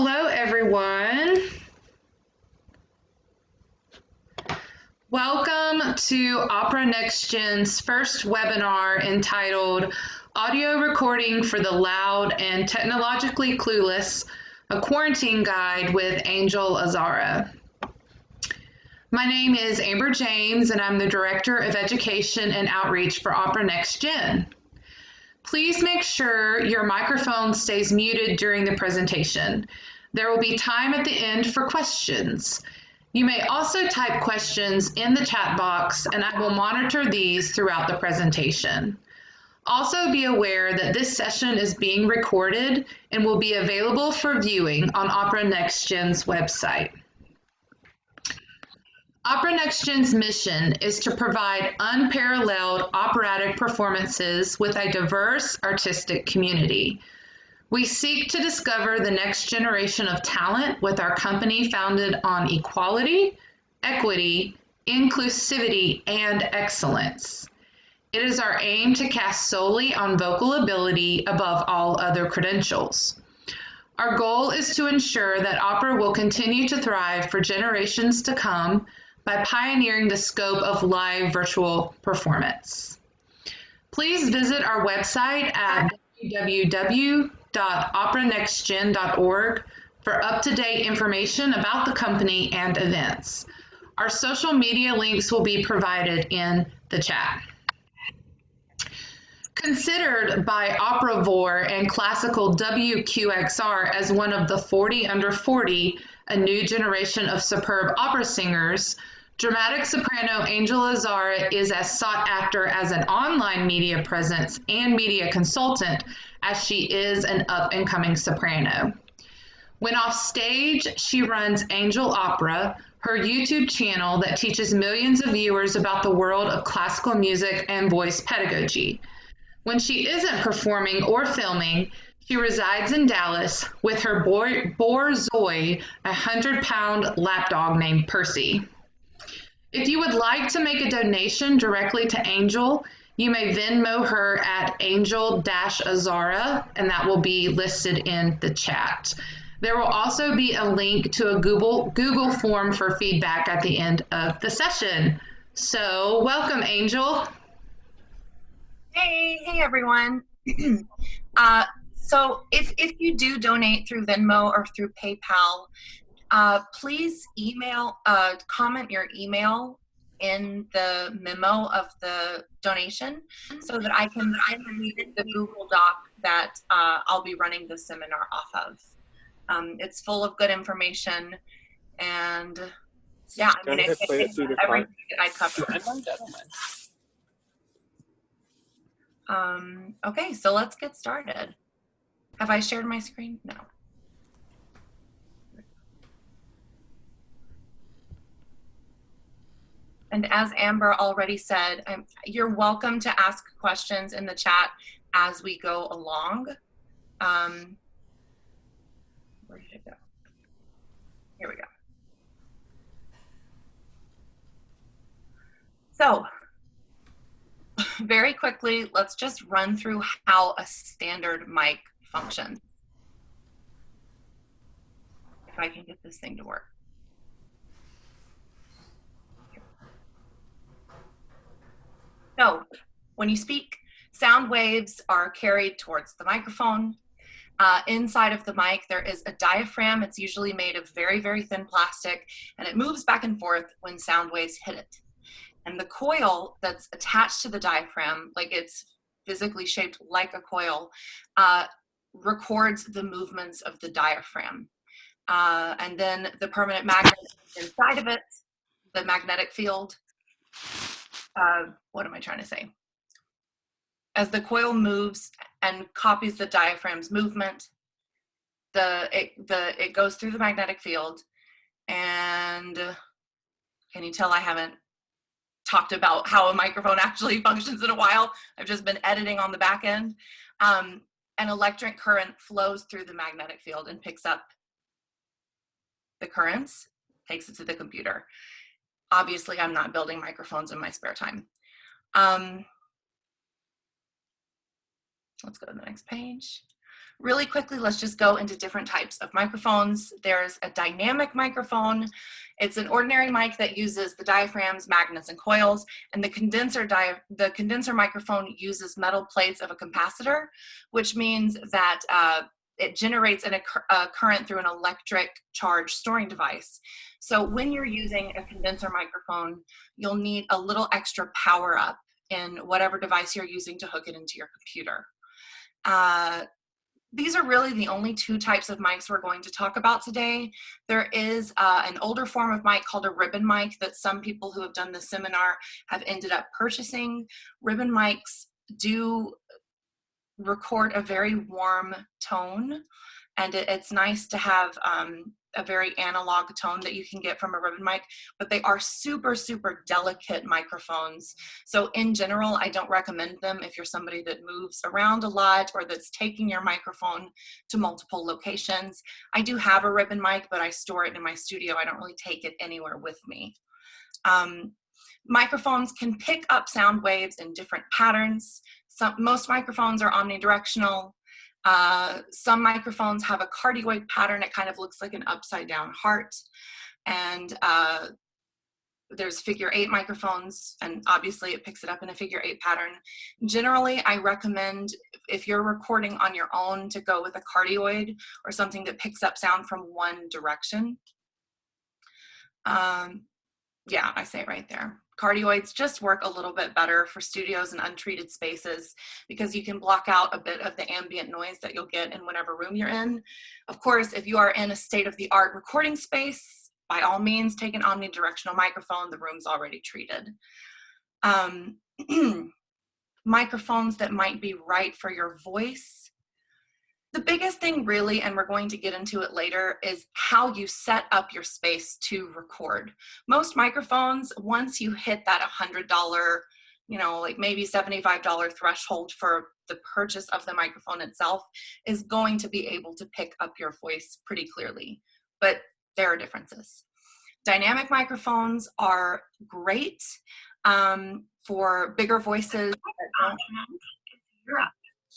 Hello, everyone. Welcome to Opera NexGen's first webinar entitled Audio Recording for the Loud and Technologically Clueless, a Quarantine Guide with Angel Azzarra. My name is Amber James, and I'm the Director of Education and Outreach for Opera NexGen. Please make sure your microphone stays muted during the presentation. There will be time at the end for questions. You may also type questions in the chat box, and I will monitor these throughout the presentation. Also be aware that this session is being recorded and will be available for viewing on Opera NexGen's website. Opera NexGen's mission is to provide unparalleled operatic performances with a diverse artistic community. We seek to discover the next generation of talent with our company founded on equality, equity, inclusivity, and excellence. It is our aim to cast solely on vocal ability above all other credentials. Our goal is to ensure that opera will continue to thrive for generations to come by pioneering the scope of live virtual performance. Please visit our website at www.operanexgen.org for up-to-date information about the company and events. Our social media links will be provided in the chat. Considered by Operavore and Classical WQXR as one of the 40 under 40, a new generation of superb opera singers, dramatic soprano Angel Azara is as sought after as an online media presence and media consultant as she is an up-and-coming soprano. When off stage, she runs Angel Opera, her YouTube channel that teaches millions of viewers about the world of classical music and voice pedagogy. When she isn't performing or filming, she resides in Dallas with her boar Zoe, a 100-pound lapdog named Percy. If you would like to make a donation directly to Angel, you may Venmo her at Angel-Azzara, and that will be listed in the chat. There will also be a link to a Google form for feedback at the end of the session. So welcome, Angel. Hey everyone. So if you do donate through Venmo or through PayPal, please comment your email in the memo of the donation so that I can read the Google Doc that I'll be running the seminar off of. It's full of good information, and yeah, I mean, it's everything that I cover. Okay, so let's get started. Have I shared my screen? No. And as Amber already said, you're welcome to ask questions in the chat as we go along. Where did it go? Here we go. So, very quickly, let's just run through how a standard mic functions. If I can get this thing to work. So, when you speak, sound waves are carried towards the microphone. Inside of the mic, there is a diaphragm. It's usually made of very, very thin plastic, and it moves back and forth when sound waves hit it. And the coil that's attached to the diaphragm, like it's physically shaped like a coil, records the movements of the diaphragm. And then the permanent magnet inside of it, the magnetic field, what am I trying to say? As the coil moves and copies the diaphragm's movement, it goes through the magnetic field. And can you tell I haven't talked about how a microphone actually functions in a while? I've just been editing on the back end. An electric current flows through the magnetic field and picks up the currents, takes it to the computer. Obviously, I'm not building microphones in my spare time. Let's go to the next page. Really quickly, let's just go into different types of microphones. There's a dynamic microphone. It's an ordinary mic that uses the diaphragms, magnets, and coils, and the condenser microphone uses metal plates of a capacitor, which means that it generates a current through an electric charge storing device. So when you're using a condenser microphone, you'll need a little extra power up in whatever device you're using to hook it into your computer. These are really the only two types of mics we're going to talk about today. There is an older form of mic called a ribbon mic that some people who have done this seminar have ended up purchasing. Ribbon mics do record a very warm tone, and it's nice to have a very analog tone that you can get from a ribbon mic, but they are super, super delicate microphones. So in general, I don't recommend them if you're somebody that moves around a lot or that's taking your microphone to multiple locations. I do have a ribbon mic, but I store it in my studio. I don't really take it anywhere with me. Microphones can pick up sound waves in different patterns. Most microphones are omnidirectional. Some microphones have a cardioid pattern. It kind of looks like an upside down heart. And there's figure 8 microphones, and obviously it picks it up in a figure 8 pattern. Generally, I recommend if you're recording on your own to go with a cardioid or something that picks up sound from one direction. Yeah, I say it right there. Cardioids just work a little bit better for studios and untreated spaces because you can block out a bit of the ambient noise that you'll get in whatever room you're in. Of course, if you are in a state-of-the-art recording space, by all means, take an omnidirectional microphone. The room's already treated. Microphones that might be right for your voice. The biggest thing really, and we're going to get into it later, is how you set up your space to record. Most microphones, once you hit that $100, like maybe $75 threshold for the purchase of the microphone itself, is going to be able to pick up your voice pretty clearly, but there are differences. Dynamic microphones are great for bigger voices. Europe.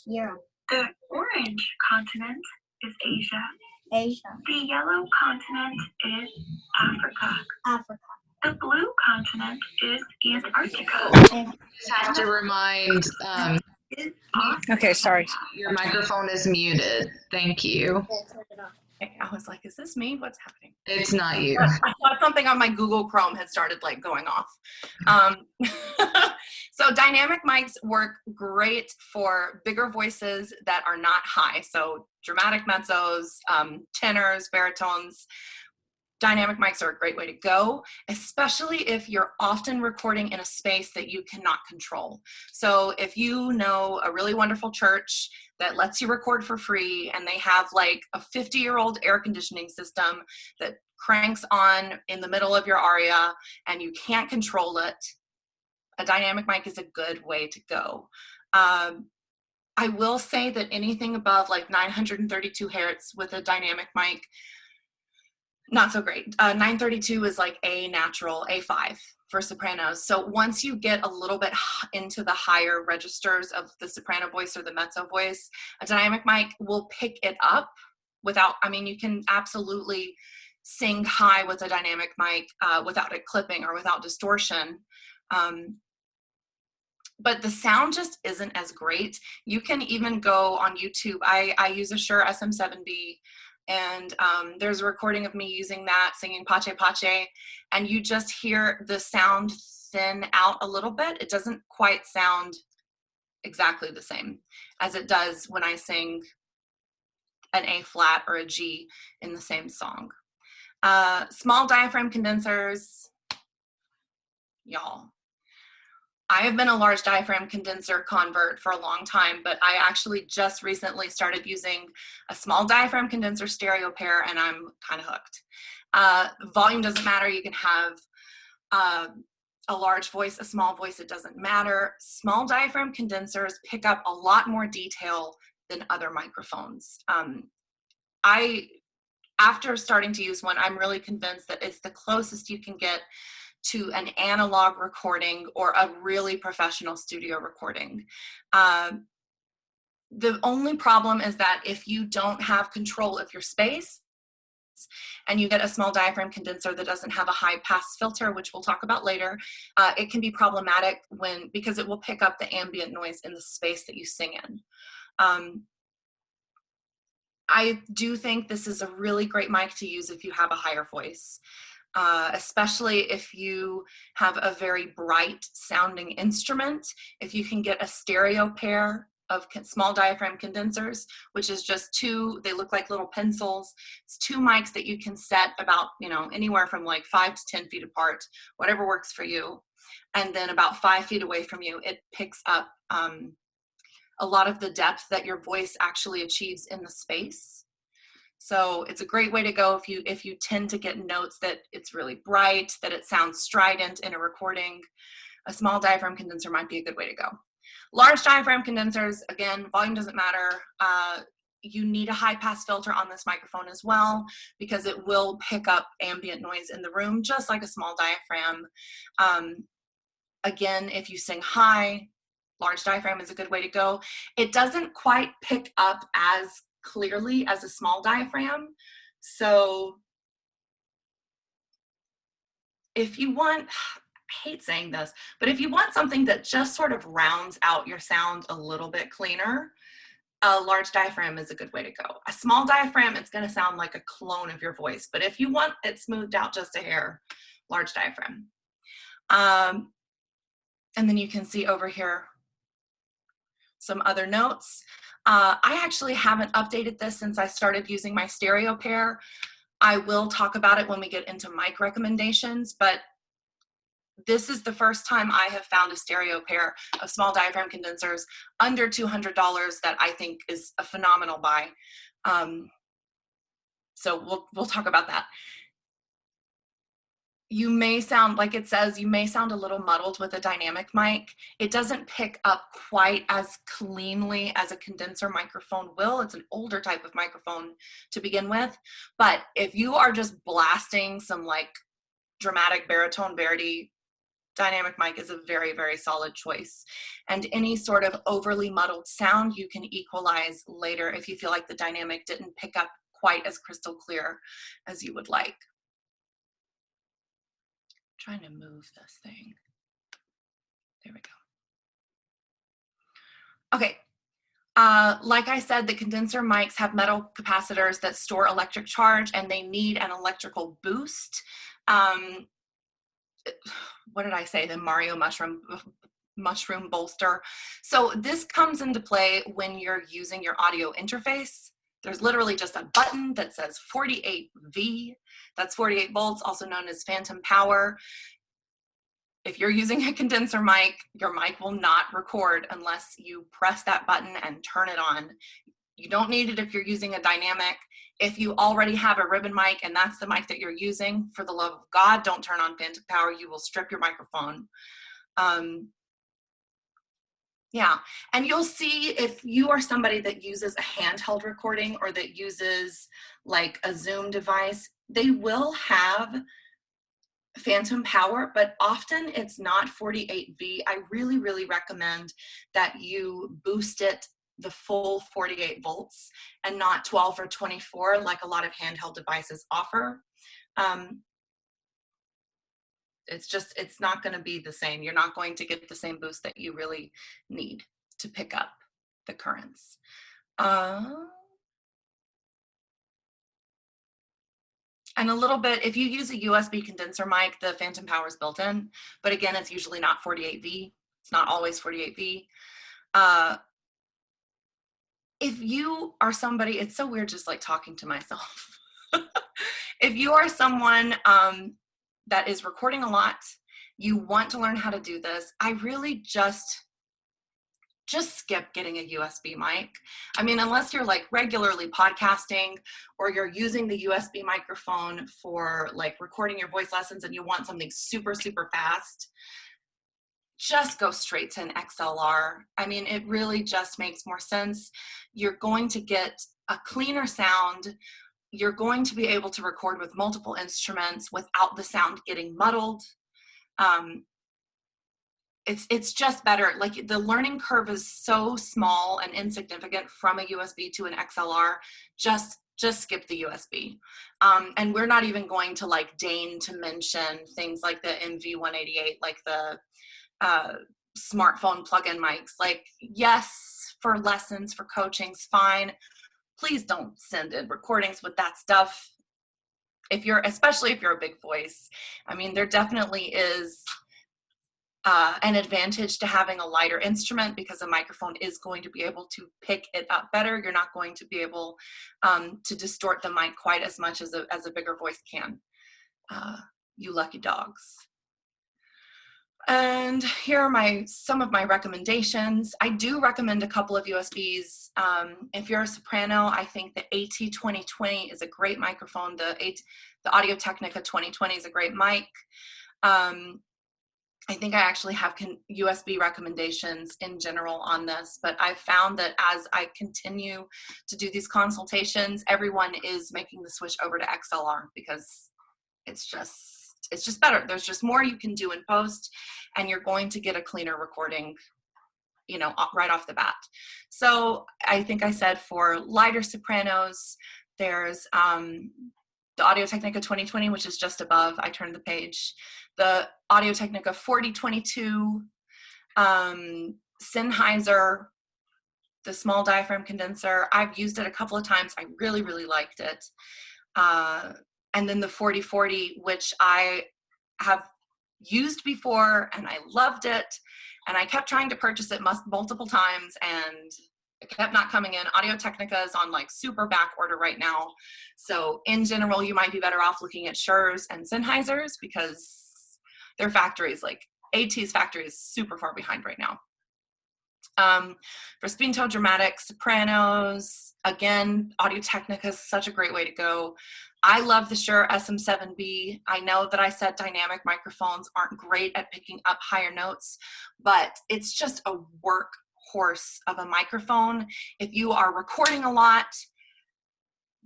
Yeah. The orange continent is Asia. Asia. The yellow continent is Africa. Africa. The blue continent is Antarctica. Just have to remind Okay, sorry. your microphone is muted. Thank you. I was like, is this me? What's happening? It's not you. I thought something on my Google Chrome had started like going off. So dynamic mics work great for bigger voices that are not high. So dramatic mezzos, tenors, baritones. Dynamic mics are a great way to go, especially if you're often recording in a space that you cannot control. So if you know a really wonderful church that lets you record for free and they have like a 50-year-old air conditioning system that cranks on in the middle of your aria and you can't control it, a dynamic mic is a good way to go. I will say that anything above like 932 hertz with a dynamic mic, not so great. 932 is like A natural, A5 for sopranos. So once you get a little bit into the higher registers of the soprano voice or the mezzo voice, a dynamic mic will pick it up without, you can absolutely sing high with a dynamic mic without it clipping or without distortion. But the sound just isn't as great. You can even go on YouTube. I use a Shure Sm7b, and there's a recording of me using that, singing Pace Pace, and you just hear the sound thin out a little bit. It doesn't quite sound exactly the same as it does when I sing an A flat or a G in the same song. Small diaphragm condensers, y'all. I have been a large diaphragm condenser convert for a long time, but I actually just recently started using a small diaphragm condenser stereo pair, and I'm kind of hooked. Volume doesn't matter. You can have a large voice, a small voice, it doesn't matter. Small diaphragm condensers pick up a lot more detail than other microphones. After starting to use one, I'm really convinced that it's the closest you can get to an analog recording or a really professional studio recording. The only problem is that if you don't have control of your space and you get a small diaphragm condenser that doesn't have a high pass filter, which we'll talk about later, it can be problematic because it will pick up the ambient noise in the space that you sing in. I do think this is a really great mic to use if you have a higher voice, especially if you have a very bright sounding instrument. If you can get a stereo pair of small diaphragm condensers, which is just two, they look like little pencils. It's two mics that you can set about, anywhere from like 5 to 10 feet apart, whatever works for you. And then about 5 feet away from you, it picks up a lot of the depth that your voice actually achieves in the space. So it's a great way to go if you tend to get notes that it's really bright, that it sounds strident in a recording. A small diaphragm condenser might be a good way to go. Large diaphragm condensers, again, volume doesn't matter. You need a high pass filter on this microphone as well, because it will pick up ambient noise in the room, just like a small diaphragm. Again, if you sing high, large diaphragm is a good way to go. It doesn't quite pick up as clearly as a small diaphragm. So if you want, I hate saying this, but if you want something that just sort of rounds out your sound a little bit cleaner, a large diaphragm is a good way to go. A small diaphragm, it's going to sound like a clone of your voice, but if you want it smoothed out just a hair, large diaphragm. And then you can see over here some other notes. I actually haven't updated this since I started using my stereo pair. I will talk about it when we get into mic recommendations, but this is the first time I have found a stereo pair of small diaphragm condensers under $200 that I think is a phenomenal buy. So we'll talk about that. You may sound, like it says, you may sound a little muddled with a dynamic mic. It doesn't pick up quite as cleanly as a condenser microphone will. It's an older type of microphone to begin with. But if you are just blasting some like dramatic baritone Verdi, dynamic mic is a very, very solid choice. And any sort of overly muddled sound you can equalize later if you feel like the dynamic didn't pick up quite as crystal clear as you would like. Trying to move this thing. There we go. Okay. Like I said, the condenser mics have metal capacitors that store electric charge, and they need an electrical boost. What did I say? The Mario mushroom bolster. So this comes into play when you're using your audio interface. There's literally just a button that says 48V. That's 48 volts, also known as phantom power. If you're using a condenser mic, your mic will not record unless you press that button and turn it on. You don't need it if you're using a dynamic. If you already have a ribbon mic and that's the mic that you're using, for the love of God, don't turn on phantom power. You will strip your microphone. Yeah, and you'll see if you are somebody that uses a handheld recording or that uses like a Zoom device, they will have phantom power, but often it's not 48V. I really, really recommend that you boost it the full 48 volts and not 12 or 24 like a lot of handheld devices offer. It's not going to be the same. You're not going to get the same boost that you really need to pick up the currents. And a little bit, if you use a USB condenser mic, the phantom power is built in, but again, it's usually not 48V. It's not always 48V. If you are somebody, it's so weird just like talking to myself. If you are someone that is recording a lot, you want to learn how to do this, I really just skip getting a USB mic. I mean, unless you're like regularly podcasting or you're using the USB microphone for like recording your voice lessons and you want something super, super fast, just go straight to an XLR. I mean, it really just makes more sense. You're going to get a cleaner sound. You're going to be able to record with multiple instruments without the sound getting muddled. it's just better. Like the learning curve is so small and insignificant from a USB to an XLR. Just skip the USB. And we're not even going to like deign to mention things like the MV188, like the smartphone plug-in mics. Like, yes, for lessons, for coaching's fine. Please don't send in recordings with that stuff. Especially if you're a big voice. I mean, there definitely is an advantage to having a lighter instrument because a microphone is going to be able to pick it up better. You're not going to be able to distort the mic quite as much as a bigger voice can. You lucky dogs. And here are some of my recommendations. I do recommend a couple of USBs. If you're a soprano, I think the AT2020 is a great microphone. The Audio-Technica 2020 is a great mic. I think I actually have USB recommendations in general on this, but I've found that as I continue to do these consultations, everyone is making the switch over to XLR because it's just better. There's just more you can do in post, and you're going to get a cleaner recording, right off the bat. So I think I said for lighter sopranos, there's the Audio-Technica 2020, which is just above. I turned the page. The Audio-Technica 4022, Sennheiser, the small diaphragm condenser. I've used it a couple of times. I really, really liked it. And then the 4040, which I have used before and I loved it. And I kept trying to purchase it multiple times and it kept not coming in. Audio-Technica is on like super back order right now. So in general, you might be better off looking at Shure's and Sennheiser's because their factories, like AT's factory is super far behind right now. For spinto dramatic sopranos, again, Audio-Technica is such a great way to go. I love the Shure Sm7b. I know that I said dynamic microphones aren't great at picking up higher notes, but it's just a workhorse of a microphone. If you are recording a lot,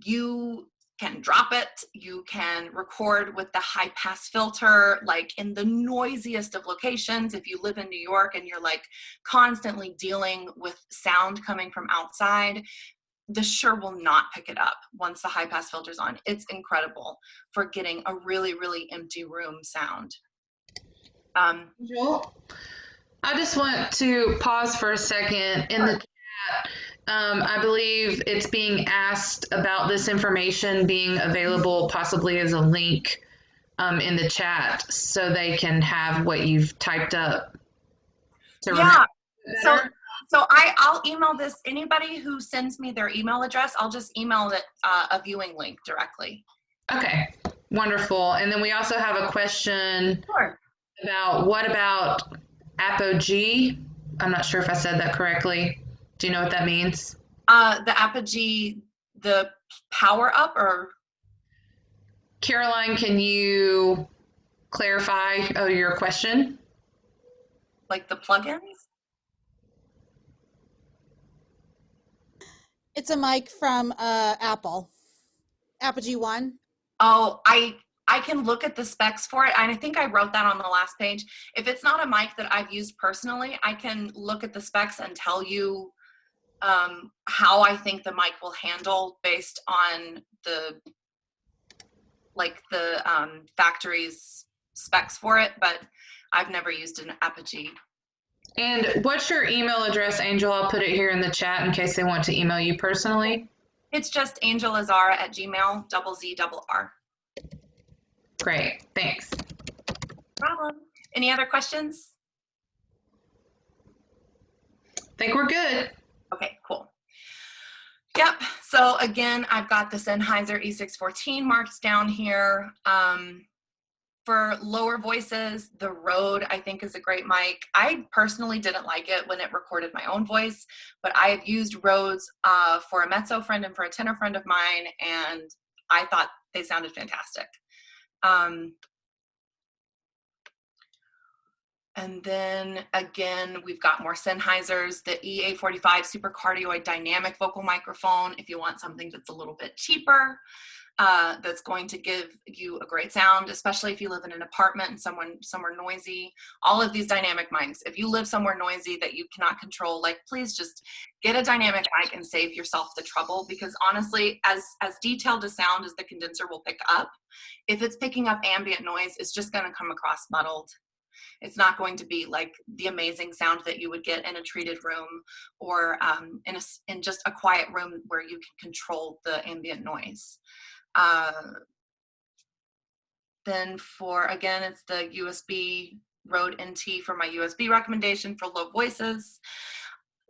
you can drop it. You can record with the high pass filter, like in the noisiest of locations. If you live in New York and you're like constantly dealing with sound coming from outside, the Shure will not pick it up once the high pass filter's on. It's incredible for getting a really, really empty room sound. Joel, I just want to pause for a second. In the chat, I believe it's being asked about this information being available possibly as a link in the chat so they can have what you've typed up. Yeah, so I'll email this. Anybody who sends me their email address, I'll just email it a viewing link directly. Okay, wonderful. And then we also have a question about what about apogee? I'm not sure if I said that correctly. Do you know what that means? The apogee, the power up, or? Caroline, can you clarify your question? Like the plugins? It's a mic from Apple. Apogee 1. Oh, I can look at the specs for it, and I think I wrote that on the last page. If it's not a mic that I've used personally, I can look at the specs and tell you how I think the mic will handle based on the factory's specs for it, but I've never used an apogee. And what's your email address, Angel? I'll put it here in the chat in case they want to email you personally. It's just angelazzara@gmail.com. Great, thanks. No problem. Any other questions? I think we're good. Okay, cool. Yep, so again, I've got the Sennheiser E614 marked down here. For lower voices, the Rode, I think, is a great mic. I personally didn't like it when it recorded my own voice, but I have used Rodes for a mezzo friend and for a tenor friend of mine, and I thought they sounded fantastic. And then again, we've got more Sennheisers, the EA45 Super Cardioid Dynamic Vocal Microphone, if you want something that's a little bit cheaper. that's going to give you a great sound, especially if you live in an apartment and somewhere noisy. All of these dynamic mics, if you live somewhere noisy that you cannot control, like, please just get a dynamic mic and save yourself the trouble, because honestly, as detailed a sound as the condenser will pick up, if it's picking up ambient noise, it's just going to come across muddled. It's not going to be like the amazing sound that you would get in a treated room or in just a quiet room where you can control the ambient noise. Then again, it's the USB Rode NT for my USB recommendation for low voices.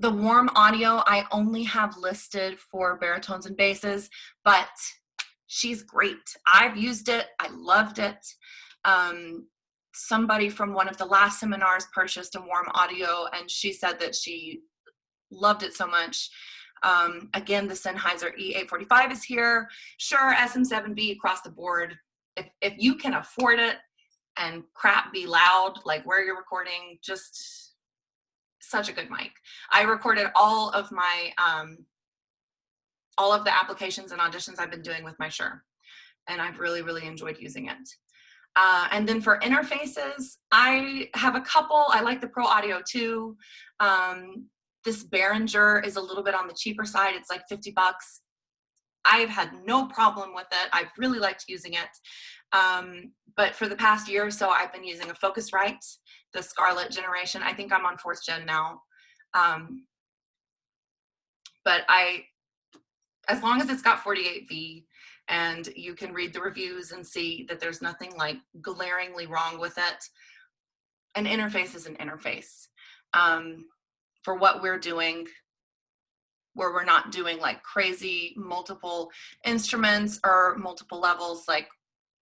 The warm audio I only have listed for baritones and basses, but she's great. I've used it. I loved it. Somebody from one of the last seminars purchased a warm audio, and she said that she loved it so much. Again, the Sennheiser E845 is here. Shure Sm7b across the board. If you can afford it and crap be loud, like where you're recording, just such a good mic. I recorded all of my, all of the applications and auditions I've been doing with my Shure, and I've really, really enjoyed using it. And then for interfaces, I have a couple. I like the Pro Audio 2. This Behringer is a little bit on the cheaper side. It's like $50. I've had no problem with it. I've really liked using it. But for the past year or so, I've been using a Focusrite, the Scarlett generation. I think I'm on 4th gen now. But as long as it's got 48V and you can read the reviews and see that there's nothing like glaringly wrong with it, an interface is an interface. For what we're doing, where we're not doing like crazy multiple instruments or multiple levels, like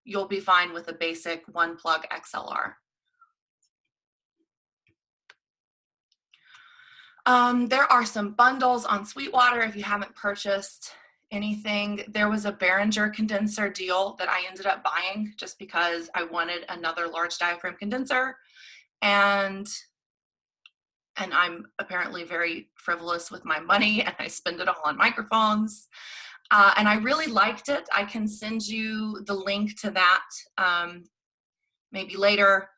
you'll be fine with a basic one plug XLR. There are some bundles on Sweetwater if you haven't purchased anything. There was a Behringer condenser deal that I ended up buying just because I wanted another large diaphragm condenser, and I'm apparently very frivolous with my money, and I spend it all on microphones. And I really liked it. I can send you the link to that maybe later.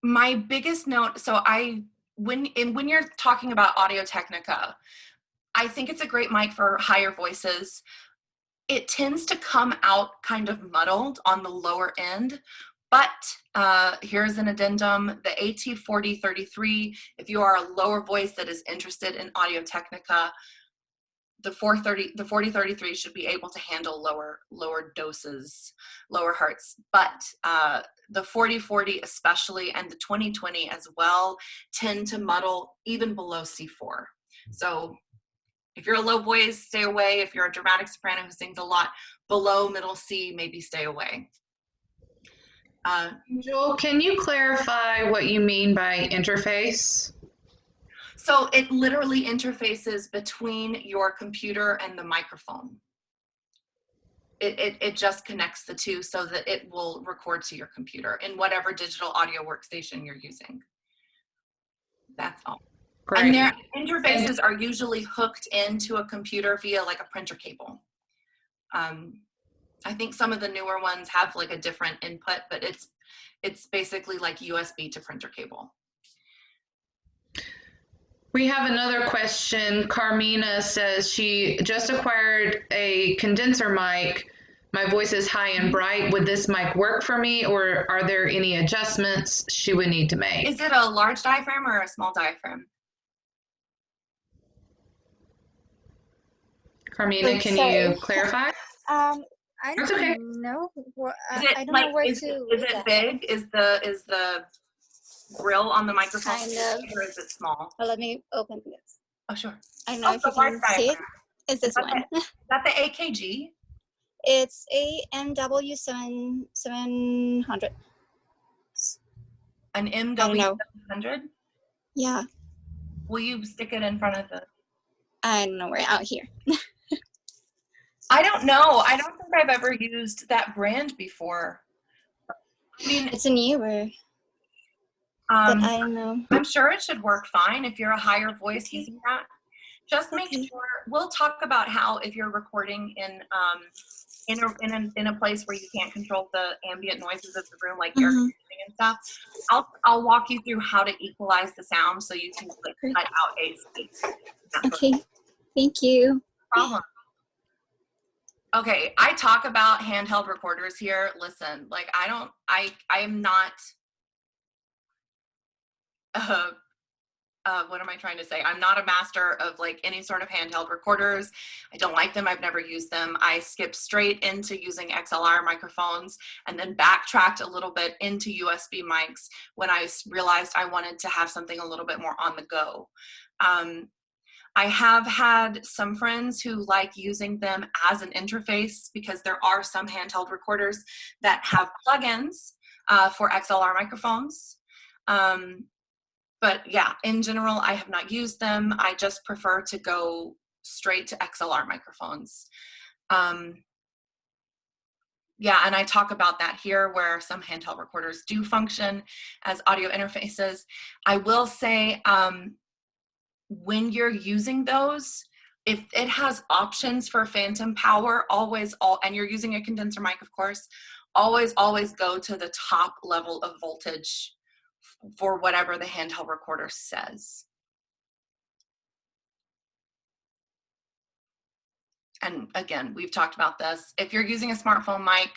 My biggest note, so when you're talking about Audio-Technica, I think it's a great mic for higher voices. It tends to come out kind of muddled on the lower end, but here's an addendum, the AT4033, if you are a lower voice that is interested in Audio-Technica, the 4033 should be able to handle lower doses, lower hertz, but the 4040 especially and the 2020 as well tend to muddle even below C4. So if you're a low voice, stay away. If you're a dramatic soprano who sings a lot, below middle C, maybe stay away. Joel, can you clarify what you mean by interface? So it literally interfaces between your computer and the microphone. It just connects the two so that it will record to your computer in whatever digital audio workstation you're using. That's all. Great. And their interfaces are usually hooked into a computer via like a printer cable. I think some of the newer ones have like a different input, but it's basically like USB to printer cable. We have another question. Carmina says she just acquired a condenser mic. My voice is high and bright. Would this mic work for me, or are there any adjustments she would need to make? Is it a large diaphragm or a small diaphragm? Carmina, can you clarify? I That's don't okay. know. Is I don't know where is it big? Is the grill on the microphone Kind of. or is it small? Well, let me open this. Oh, sure. I don't know if you can see it. Is this one? Is that the AKG? It's a MW 700. An I don't know. MW700? Yeah, Will you stick it in front of the... I don't know where. Out here. I don't know. I don't think I've ever used that brand before. I mean, It's a newer, but I don't know. I'm sure it should work fine if you're a higher voice using that. Just make Okay. sure, we'll talk about how if you're recording in a place where you can't control the ambient noises of the room, like air Mhm. conditioning and stuff, I'll walk you through how to equalize the sound so you can like Great. cut out a space. That sort of Okay. Thank you. problem. Okay, I talk about handheld recorders here. Listen, like I am not what am I trying to say? I'm not a master of like any sort of handheld recorders. I don't like them. I've never used them. I skipped straight into using XLR microphones and then backtracked a little bit into USB mics when I realized I wanted to have something a little bit more on the go. I have had some friends who like using them as an interface because there are some handheld recorders that have plugins for XLR microphones. But yeah, in general, I have not used them. I just prefer to go straight to XLR microphones. Yeah, and I talk about that here where some handheld recorders do function as audio interfaces. I will say when you're using those, if it has options for phantom power, and you're using a condenser mic, of course, always go to the top level of voltage for whatever the handheld recorder says. And again, we've talked about this. If you're using a smartphone mic,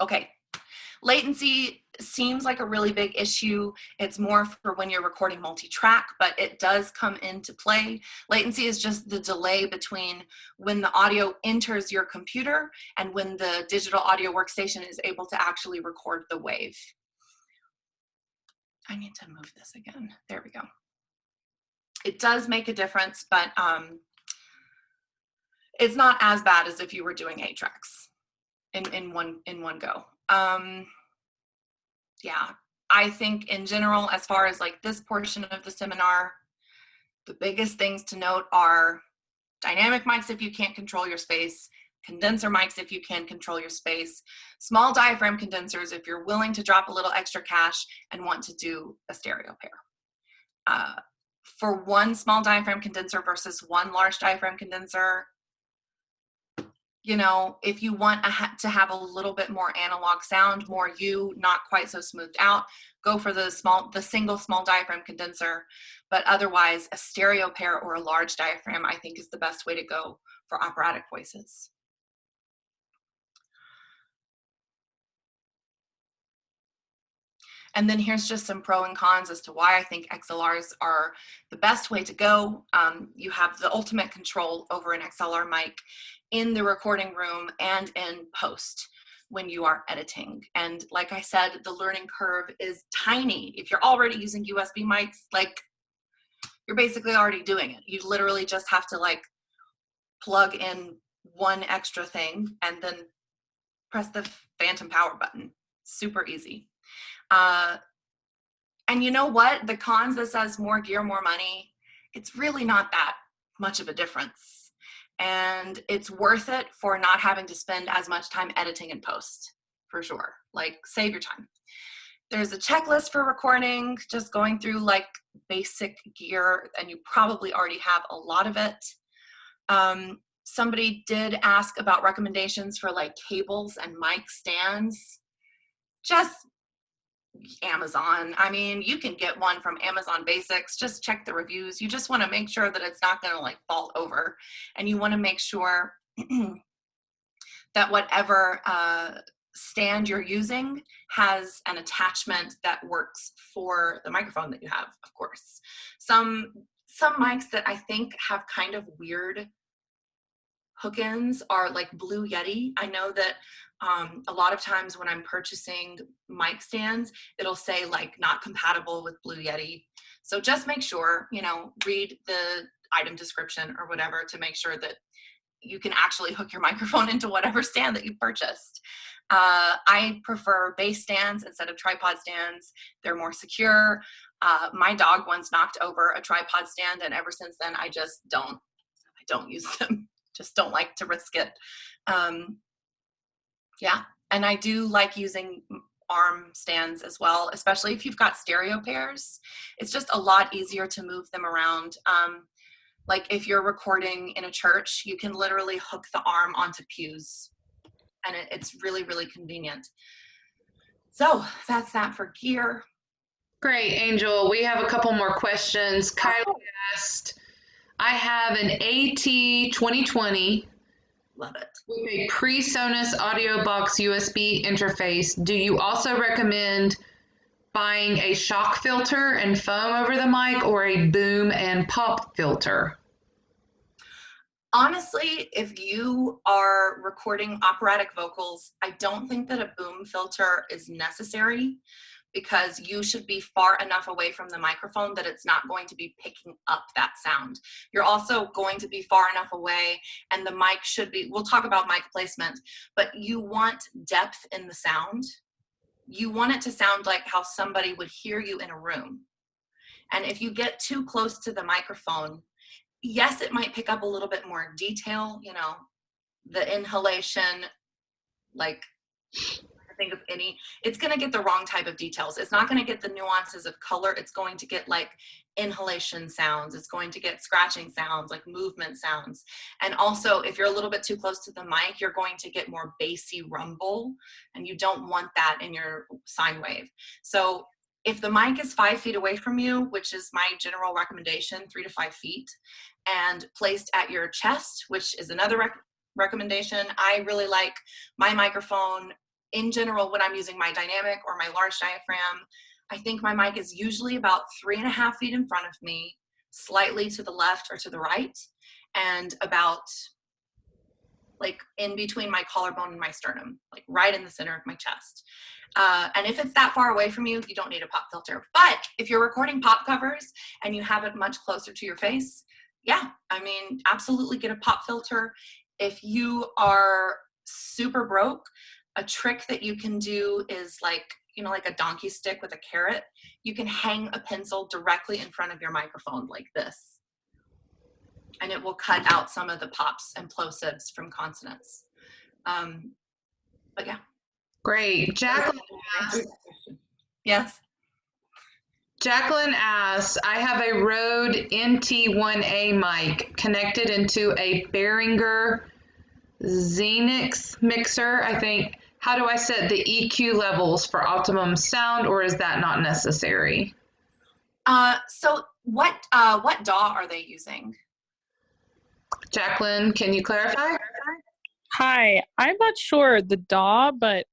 okay, latency seems like a really big issue. It's more for when you're recording multi-track, but it does come into play. Latency is just the delay between when the audio enters your computer and when the digital audio workstation is able to actually record the wave. I need to move this again. There we go. It does make a difference, but it's not as bad as if you were doing 8 tracks in one go. Yeah, I think in general, as far as like this portion of the seminar, the biggest things to note are dynamic mics if you can't control your space, condenser mics if you can control your space, small diaphragm condensers if you're willing to drop a little extra cash and want to do a stereo pair. For one small diaphragm condenser versus one large diaphragm condenser, you know, if you want to have a little bit more analog sound, more not quite so smoothed out, go for the single small diaphragm condenser. But otherwise, a stereo pair or a large diaphragm, I think, is the best way to go for operatic voices. And then here's just some pro and cons as to why I think XLRs are the best way to go. You have the ultimate control over an XLR mic in the recording room and in post when you are editing. And like I said, the learning curve is tiny. If you're already using USB mics, like you're basically already doing it. You literally just have to like plug in one extra thing and then press the phantom power button. Super easy. And you know what? The cons that says more gear, more money, it's really not that much of a difference. And it's worth it for not having to spend as much time editing and post, for sure. Like, save your time. There's a checklist for recording, just going through like basic gear, and you probably already have a lot of it. Somebody did ask about recommendations for like cables and mic stands. Just Amazon. I mean, you can get one from Amazon Basics. Just check the reviews. You just want to make sure that it's not going to like fall over, and you want to make sure that whatever stand you're using has an attachment that works for the microphone that you have, of course. Some mics that I think have kind of weird hook-ins are like Blue Yeti. I know that a lot of times when I'm purchasing mic stands, it'll say like not compatible with Blue Yeti. So just make sure, you know, read the item description or whatever to make sure that you can actually hook your microphone into whatever stand that you purchased. I prefer base stands instead of tripod stands. They're more secure. My dog once knocked over a tripod stand, and ever since then I don't use them. Just don't like to risk it. Yeah, and I do like using arm stands as well, especially if you've got stereo pairs. It's just a lot easier to move them around. Like if you're recording in a church, you can literally hook the arm onto pews, and it's really, really convenient. So that's that for gear. Great, Angel. We have a couple more questions. Kylie asked, I have an AT 2020 Love it. with a pre-Sonus audio box USB interface. Do you also recommend buying a shock filter and foam over the mic, or a boom and pop filter? Honestly, if you are recording operatic vocals, I don't think that a boom filter is necessary, because you should be far enough away from the microphone that it's not going to be picking up that sound. You're also going to be far enough away, and the mic should be, we'll talk about mic placement, but you want depth in the sound. You want it to sound like how somebody would hear you in a room. And if you get too close to the microphone, yes, it might pick up a little bit more detail, you know, the inhalation, like, I think of any, it's going to get the wrong type of details. It's not going to get the nuances of color. It's going to get like inhalation sounds. It's going to get scratching sounds, like movement sounds. And also, if you're a little bit too close to the mic, you're going to get more bassy rumble, and you don't want that in your sine wave. So if the mic is 5 feet away from you, which is my general recommendation, 3 to 5 feet, and placed at your chest, which is another recommendation, I really like my microphone in general when I'm using my dynamic or my large diaphragm. I think my mic is usually about 3.5 feet in front of me, slightly to the left or to the right, and about like in between my collarbone and my sternum, like right in the center of my chest. And if it's that far away from you, you don't need a pop filter. But if you're recording pop covers and you have it much closer to your face, yeah, I mean, absolutely get a pop filter. If you are super broke, a trick that you can do is like, you know, like a donkey stick with a carrot. You can hang a pencil directly in front of your microphone like this, and it will cut out some of the pops and plosives from consonants. But yeah. Great. Jacqueline asks, Yes. Jacqueline asks, I have a Rode NT1A mic connected into a Behringer Xenix mixer, I think. How do I set the EQ levels for optimum sound, or is that not necessary? So what DAW are they using? Jacqueline, can you clarify? Hi, I'm not sure the DAW, but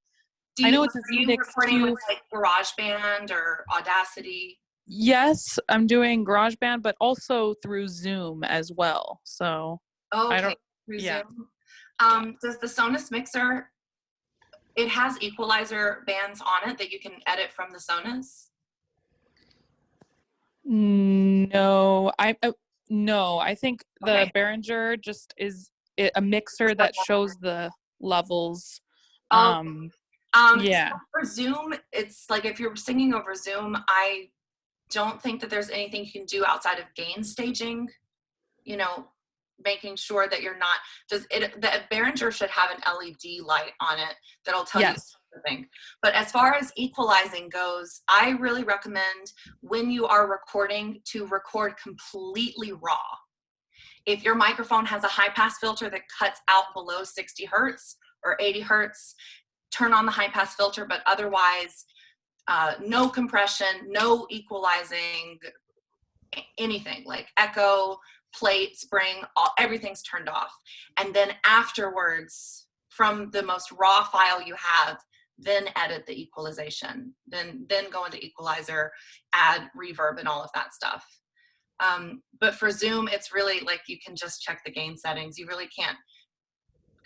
I know it's a Are you recording with like GarageBand or Audacity? Yes, I'm doing GarageBand, but also through Zoom as well. So Okay, I don't. through Yeah. Zoom. Does the Sonus mixer, it has equalizer bands on it that you can edit from the Sonus? No, I think the Behringer just is a mixer that shows the levels. Yeah. Yeah. So for Zoom, it's like if you're singing over Zoom, I don't think that there's anything you can do outside of gain staging, you know, making sure that you're not, the Behringer should have an LED light on it that'll tell you something. But as far as equalizing goes, I really recommend when you are recording to record completely raw. If your microphone has a high pass filter that cuts out below 60 hertz or 80 hertz, turn on the high pass filter, but otherwise, no compression, no equalizing, anything like echo, plate, spring, everything's turned off. And then afterwards, from the most raw file you have, then edit the equalization. Then go into equalizer, add reverb and all of that stuff. But for Zoom, it's really like you can just check the gain settings. You really can't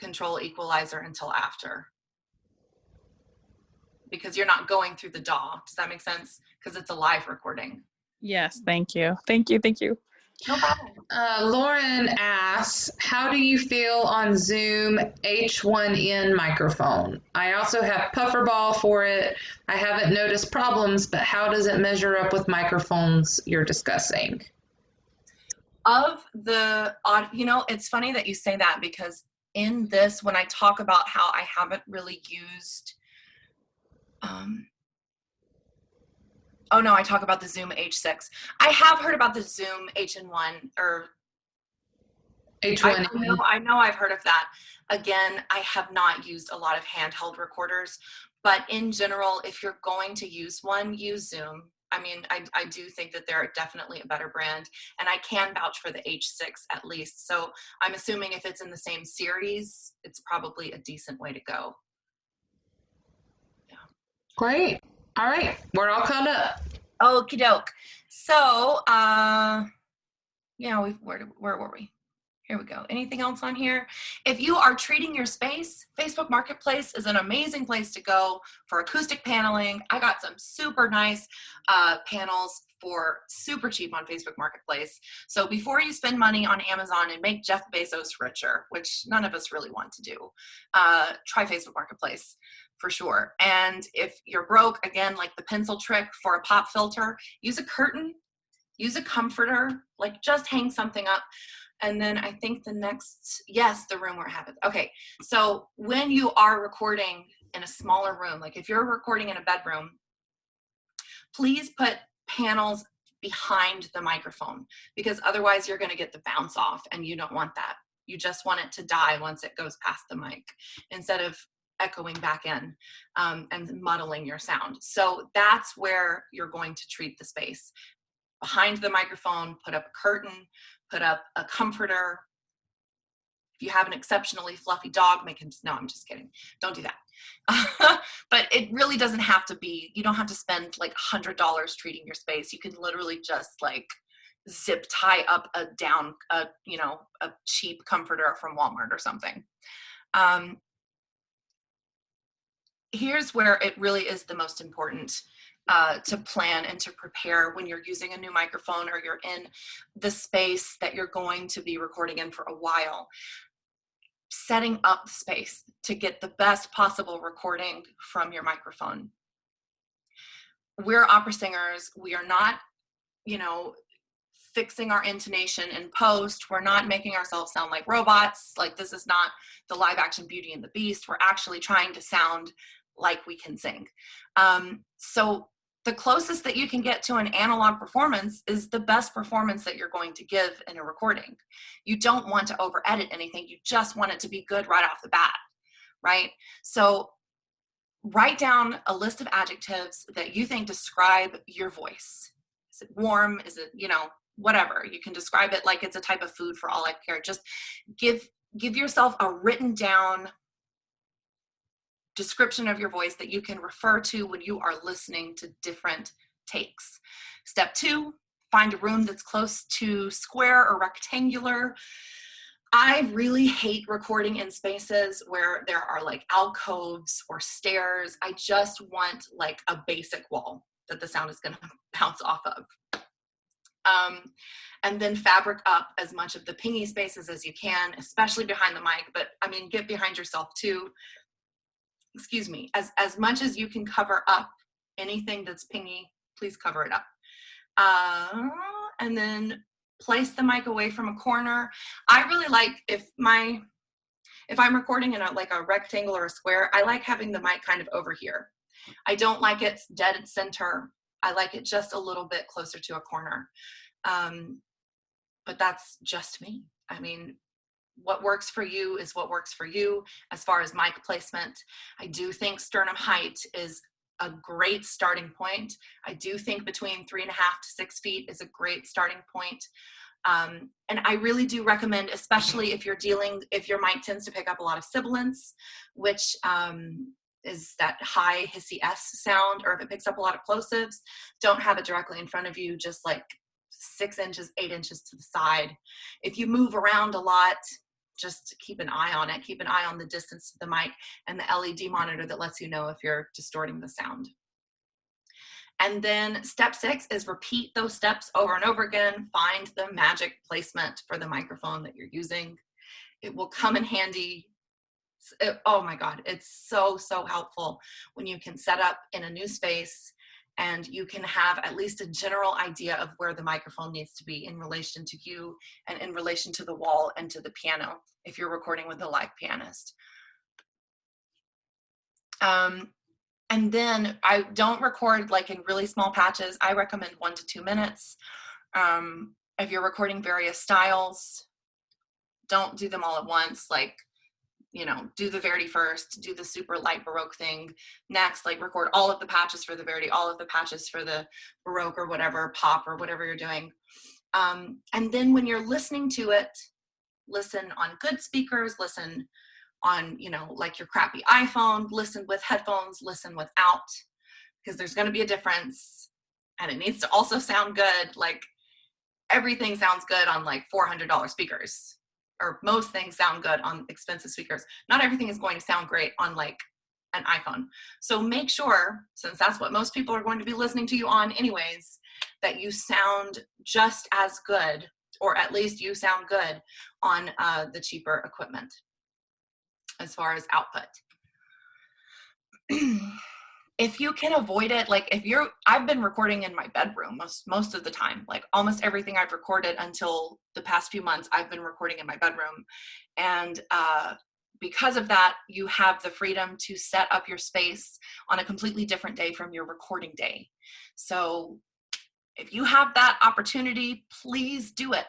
control equalizer until after, because you're not going through the DAW. Does that make sense? Because it's a live recording. Yes, thank you. No problem. Lauren asks, how do you feel on Zoom H1N microphone? I also have Pufferball for it. I haven't noticed problems, but how does it measure up with microphones you're discussing? Of the, you know, it's funny that you say that, because in this, when I talk about how I haven't really used Oh no, I talk about the Zoom H6. I have heard about the Zoom HN1 or H1. I know I've heard of that. Again, I have not used a lot of handheld recorders, but in general, if you're going to use one, use Zoom. I mean, I do think that they're definitely a better brand, and I can vouch for the H6 at least. So I'm assuming if it's in the same series, it's probably a decent way to go. Yeah. Great. All right, we're all caught up. Okie doke. So, yeah, where were we? Here we go. Anything else on here? If you are treating your space, Facebook Marketplace is an amazing place to go for acoustic paneling. I got some super nice panels for super cheap on Facebook Marketplace. So before you spend money on Amazon and make Jeff Bezos richer, which none of us really want to do, try Facebook Marketplace for sure. And if you're broke, again, like the pencil trick for a pop filter, use a curtain, use a comforter, like just hang something up. And then I think the next, yes, the room where it happens. Okay, so when you are recording in a smaller room, like if you're recording in a bedroom, please put panels behind the microphone, because otherwise you're gonna get the bounce off, and you don't want that. You just want it to die once it goes past the mic, instead of echoing back in and muddling your sound. So that's where you're going to treat the space. Behind the microphone, put up a curtain, put up a comforter. If you have an exceptionally fluffy dog, make him, no, I'm just kidding. Don't do that. But it really doesn't have to be, you don't have to spend like $100 treating your space. You can literally just like zip tie up a cheap comforter from Walmart or something. Here's where it really is the most important to plan and to prepare when you're using a new microphone or you're in the space that you're going to be recording in for a while. Setting up the space to get the best possible recording from your microphone. We're opera singers. We are not, fixing our intonation in post. We're not making ourselves sound like robots. Like, this is not the live action Beauty and the Beast. We're actually trying to sound like we can sing. So the closest that you can get to an analog performance is the best performance that you're going to give in a recording. You don't want to over edit anything. You just want it to be good right off the bat, right? So write down a list of adjectives that you think describe your voice. Is it warm? Is it, whatever. You can describe it like it's a type of food for all I care. Just give yourself a written down description of your voice that you can refer to when you are listening to different takes. Step 2, find a room that's close to square or rectangular. I really hate recording in spaces where there are like alcoves or stairs. I just want like a basic wall that the sound is going to bounce off of. And then fabric up as much of the pingy spaces as you can, especially behind the mic, but I mean, get behind yourself too. Excuse me, as much as you can cover up anything that's pingy, please cover it up. And then place the mic away from a corner. I really like, if I'm recording in a rectangle or a square, I like having the mic kind of over here. I don't like it dead at center. I like it just a little bit closer to a corner. But that's just me. I mean, what works for you is what works for you. As far as mic placement, I do think sternum height is a great starting point. I do think between 3.5 to 6 feet is a great starting point. And I really do recommend, especially if your mic tends to pick up a lot of sibilance, which is that high hissy S sound, or if it picks up a lot of plosives, don't have it directly in front of you, just like 6 inches, 8 inches to the side. If you move around a lot, just keep an eye on it. Keep an eye on the distance to the mic and the LED monitor that lets you know if you're distorting the sound. And then step 6 is repeat those steps over and over again. Find the magic placement for the microphone that you're using. It will come in handy. Oh my God, it's so, so helpful when you can set up in a new space and you can have at least a general idea of where the microphone needs to be in relation to you and in relation to the wall and to the piano if you're recording with a live pianist. And then I don't record like in really small patches. I recommend 1 to 2 minutes. If you're recording various styles, don't do them all at once. Like, you know, do the Verdi first, do the super light Baroque thing next, like record all of the patches for the Verdi, all of the patches for the Baroque or whatever, pop or whatever you're doing. And then when you're listening to it, listen on good speakers, listen on, you know, like your crappy iPhone, listen with headphones, listen without, because there's going to be a difference, and it needs to also sound good. Like everything sounds good on like $400 speakers, or most things sound good on expensive speakers. Not everything is going to sound great on like an iPhone. So make sure, since that's what most people are going to be listening to you on anyways, that you sound just as good, or at least you sound good on the cheaper equipment as far as output. If you can avoid it, like I've been recording in my bedroom most of the time. Like almost everything I've recorded until the past few months, I've been recording in my bedroom. And because of that, you have the freedom to set up your space on a completely different day from your recording day. So if you have that opportunity, please do it.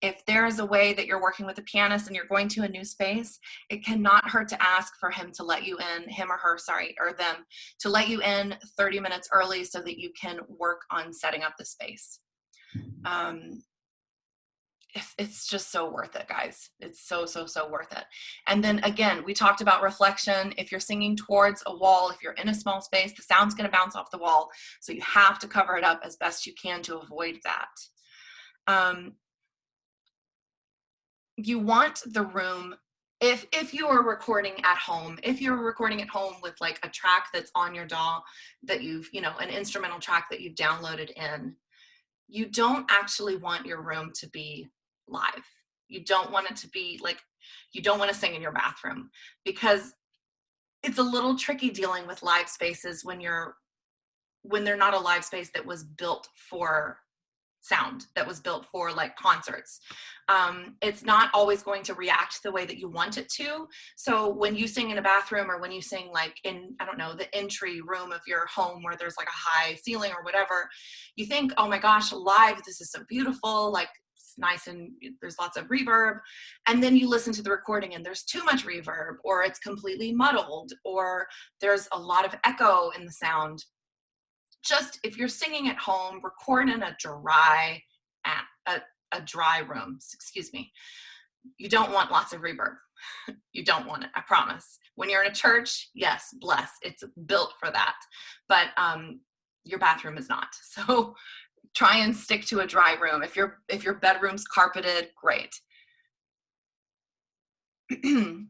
If there is a way that you're working with a pianist and you're going to a new space, it cannot hurt to ask for him to let you in, him or her, sorry, or them, to let you in 30 minutes early so that you can work on setting up the space. It's just so worth it, guys. It's so worth it. And then again, we talked about reflection. If you're singing towards a wall, if you're in a small space, the sound's going to bounce off the wall. So you have to cover it up as best you can to avoid that. You want the room, if you are recording at home, if you're recording at home with like a track that's on your DAW that you've, you know, an instrumental track that you've downloaded in, you don't actually want your room to be live. You don't want it to be like, you don't want to sing in your bathroom, because it's a little tricky dealing with live spaces when they're not a live space that was built for sound, that was built for like concerts. It's not always going to react the way that you want it to. So when you sing in a bathroom, or when you sing like in, I don't know, the entry room of your home where there's like a high ceiling or whatever, you think, oh my gosh, live, this is so beautiful, like it's nice and there's lots of reverb. And then you listen to the recording and there's too much reverb, or it's completely muddled, or there's a lot of echo in the sound. Just if you're singing at home, record in a dry room, excuse me. You don't want lots of reverb. You don't want it, I promise. When you're in a church, yes, bless, it's built for that. But your bathroom is not. So try and stick to a dry room. If your bedroom's carpeted, great. Gain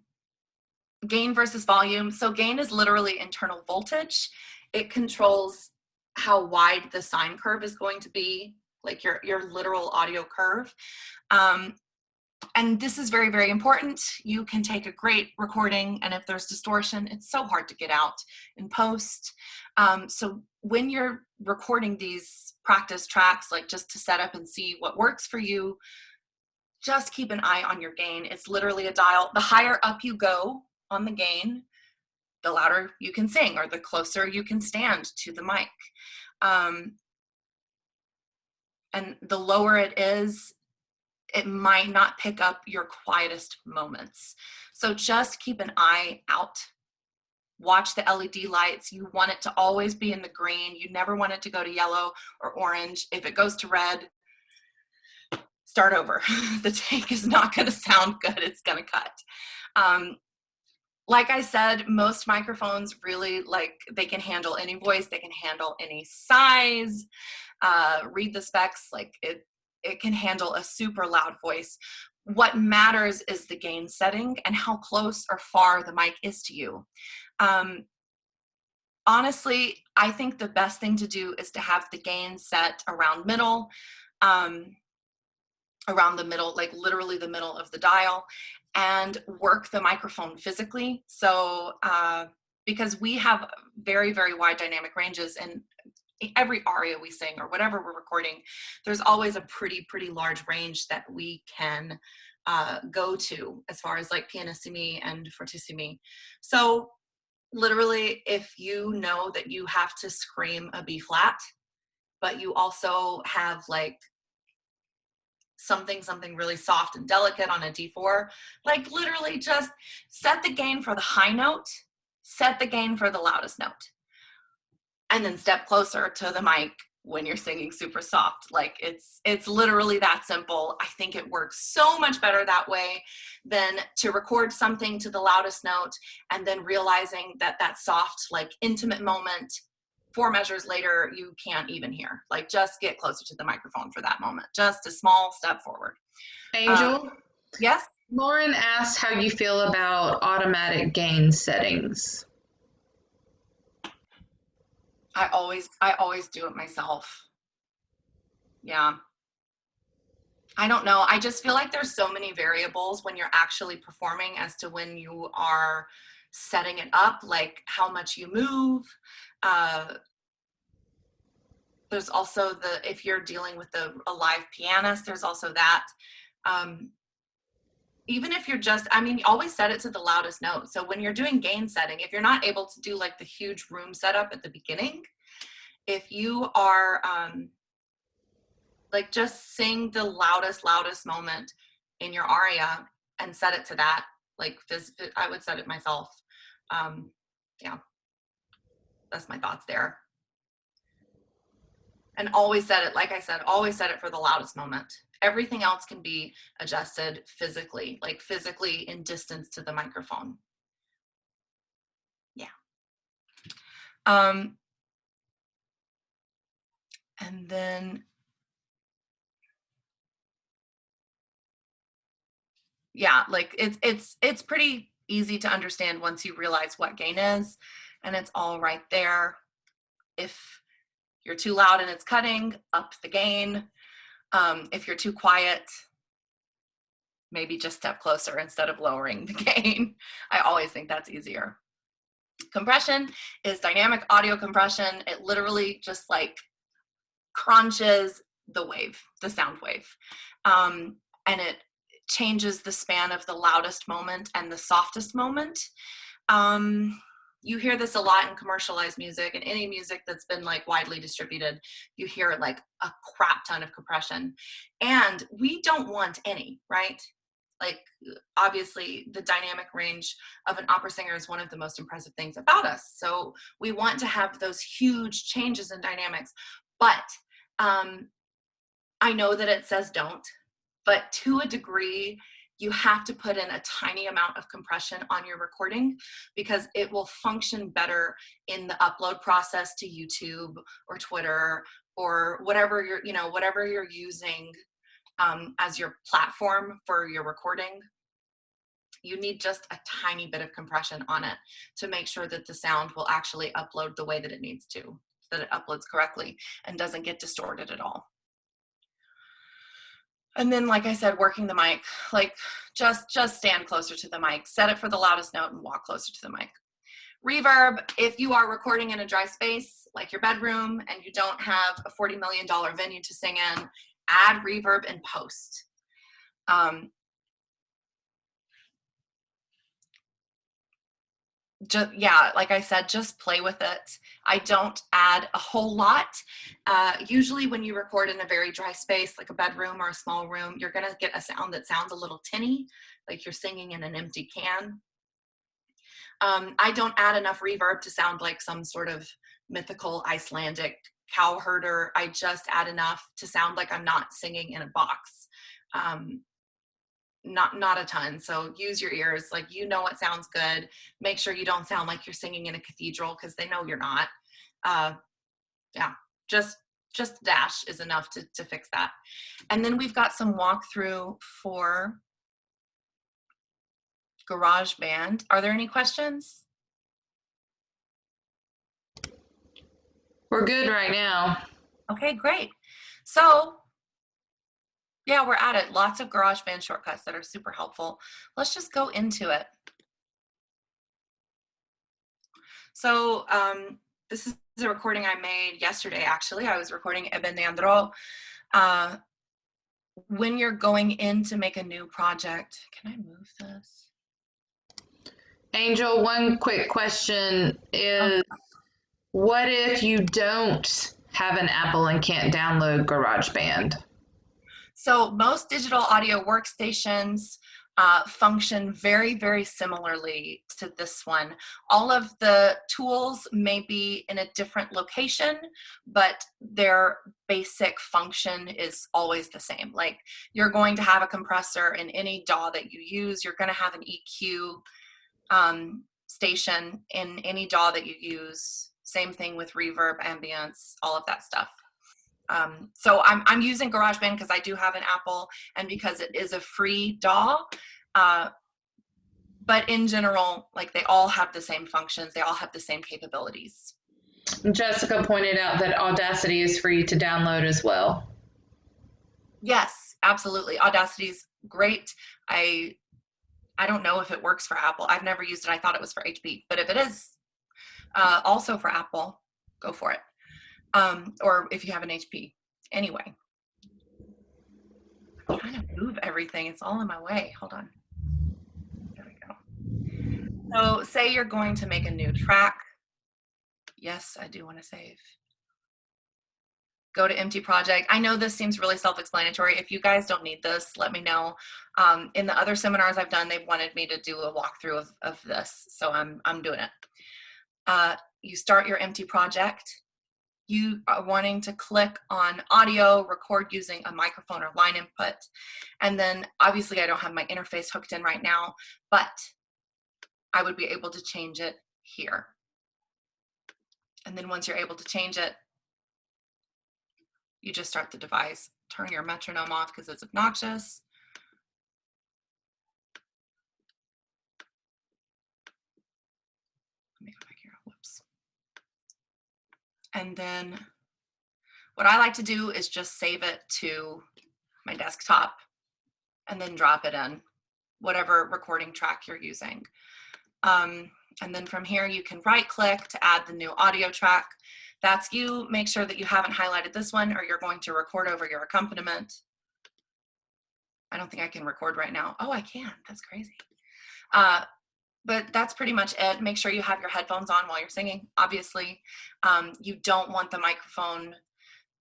versus volume. So gain is literally internal voltage. It controls how wide the sine curve is going to be, like your literal audio curve. And this is very, very important. You can take a great recording, and if there's distortion, it's so hard to get out in post. So when you're recording these practice tracks, like just to set up and see what works for you, just keep an eye on your gain. It's literally a dial. The higher up you go on the gain, the louder you can sing, or the closer you can stand to the mic. And the lower it is, it might not pick up your quietest moments. So just keep an eye out. Watch the LED lights. You want it to always be in the green. You never want it to go to yellow or orange. If it goes to red, start over. The take is not going to sound good. It's going to cut. Like I said, most microphones really, like, they can handle any voice. They can handle any size. Read the specs. Like it can handle a super loud voice. What matters is the gain setting and how close or far the mic is to you. Honestly, I think the best thing to do is to have the gain set around middle, around the middle, like literally the middle of the dial, and work the microphone physically. So because we have very, very wide dynamic ranges, and every aria we sing or whatever we're recording, there's always a pretty large range that we can go to as far as like pianissimi and fortissimi. So literally, if you know that you have to scream a B flat, but you also have like something really soft and delicate on a D4, like literally just set the gain for the high note, set the gain for the loudest note, and then step closer to the mic when you're singing super soft. Like it's literally that simple. I think it works so much better that way than to record something to the loudest note and then realizing that that soft, like intimate moment 4 measures later, you can't even hear. Like just get closer to the microphone for that moment. Just a small step forward. Angel? Yes? Lauren asked how you feel about automatic gain settings. I always do it myself. Yeah. I don't know. I just feel like there's so many variables when you're actually performing as to when you are setting it up, like how much you move. There's also if you're dealing with a live pianist, there's also that. Even if you're just, I mean, always set it to the loudest note. So when you're doing gain setting, if you're not able to do like the huge room setup at the beginning, if you are like just sing the loudest moment in your aria and set it to that, like I would set it myself. Yeah, that's my thoughts there. And always set it, like I said, always set it for the loudest moment. Everything else can be adjusted physically, like physically in distance to the microphone. Yeah. And then, yeah, like it's pretty easy to understand once you realize what gain is, and it's all right there. If you're too loud and it's cutting, up the gain. If you're too quiet, maybe just step closer instead of lowering the gain. I always think that's easier. Compression is dynamic audio compression. It literally just like crunches the wave, the sound wave. And it changes the span of the loudest moment and the softest moment. You hear this a lot in commercialized music and any music that's been like widely distributed. You hear like a crap ton of compression, and we don't want any, right? Like obviously the dynamic range of an opera singer is one of the most impressive things about us. So we want to have those huge changes in dynamics, but I know that it says don't, but to a degree, you have to put in a tiny amount of compression on your recording because it will function better in the upload process to YouTube or Twitter or whatever you're using as your platform for your recording. You need just a tiny bit of compression on it to make sure that the sound will actually upload the way that it needs to, so that it uploads correctly and doesn't get distorted at all. And then, like I said, working the mic, like just stand closer to the mic, set it for the loudest note and walk closer to the mic. Reverb, if you are recording in a dry space like your bedroom and you don't have a $40 million venue to sing in, add reverb in post. Yeah, like I said, just play with it. I don't add a whole lot. Usually when you record in a very dry space, like a bedroom or a small room, you're gonna get a sound that sounds a little tinny, like you're singing in an empty can. I don't add enough reverb to sound like some sort of mythical Icelandic cow herder. I just add enough to sound like I'm not singing in a box. Not a ton. So use your ears, like, you know what sounds good. Make sure you don't sound like you're singing in a cathedral because they know you're not. Yeah, just dash is enough to fix that. And then we've got some walkthrough for GarageBand. Are there any questions? We're good right now. Okay, great. So yeah, we're at it. Lots of GarageBand shortcuts that are super helpful. Let's just go into it. So this is a recording I made yesterday, actually. I was recording Eben Leandro. When you're going in to make a new project, can I move this? Angel, one quick question is, what if you don't have an Apple and can't download GarageBand? So most digital audio workstations function very, very similarly to this one. All of the tools may be in a different location, but their basic function is always the same. Like, you're going to have a compressor in any DAW that you use. You're going to have an EQ station in any DAW that you use. Same thing with reverb, ambience, all of that stuff. So I'm using GarageBand because I do have an Apple and because it is a free DAW. But in general, like, they all have the same functions. They all have the same capabilities. Jessica pointed out that Audacity is free to download as well. Yes, absolutely. Audacity's great. I don't know if it works for Apple. I've never used it. I thought it was for HP, but if it is also for Apple, go for it. Or if you have an HP. Anyway, I'm trying to move everything. It's all in my way. Hold on. There we go. So say you're going to make a new track. Yes, I do want to save. Go to empty project. I know this seems really self-explanatory. If you guys don't need this, let me know. In the other seminars I've done, they've wanted me to do a walkthrough of this, so I'm doing it. You start your empty project. You are wanting to click on audio, record using a microphone or line input. And then obviously I don't have my interface hooked in right now, but I would be able to change it here. And then once you're able to change it, you just start the device. Turn your metronome off because it's obnoxious. Let me go back here. Whoops. And then what I like to do is just save it to my desktop and then drop it in whatever recording track you're using. And then from here, you can right click to add the new audio track. That's you. Make sure that you haven't highlighted this one or you're going to record over your accompaniment. I don't think I can record right now. Oh, I can. That's crazy. But that's pretty much it. Make sure you have your headphones on while you're singing. Obviously, you don't want the microphone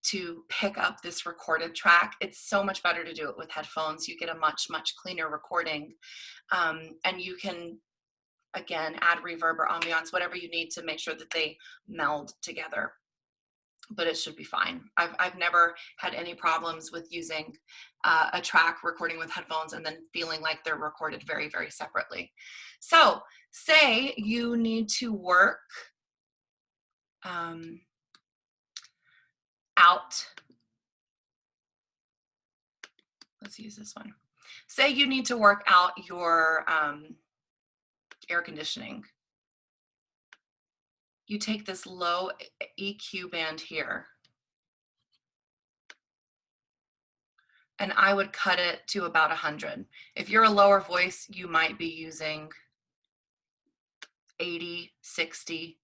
to pick up this recorded track. It's so much better to do it with headphones. You get a much, much cleaner recording. And you can, again, add reverb or ambiance, whatever you need to make sure that they meld together. But it should be fine. I've never had any problems with using a track recording with headphones and then feeling like they're recorded very, very separately. So say you need to work out. Let's use this one. Say you need to work out your air conditioning. You take this low EQ band here, and I would cut it to about 100. If you're a lower voice, you might be using 80, 60.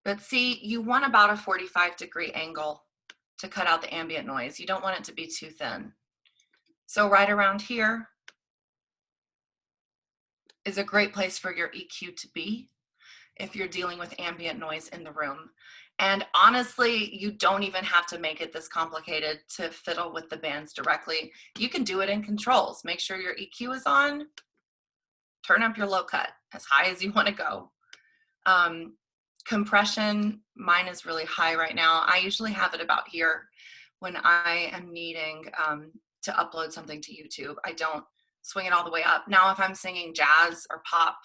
But see, you want about a 45-degree angle to cut out the ambient noise. You don't want it to be too thin. So right around here is a great place for your EQ to be if you're dealing with ambient noise in the room. And honestly, you don't even have to make it this complicated to fiddle with the bands directly. You can do it in controls. Make sure your EQ is on. Turn up your low cut as high as you want to go. Compression, mine is really high right now. I usually have it about here when I am needing to upload something to YouTube. I don't swing it all the way up. Now, if I'm singing jazz or pop,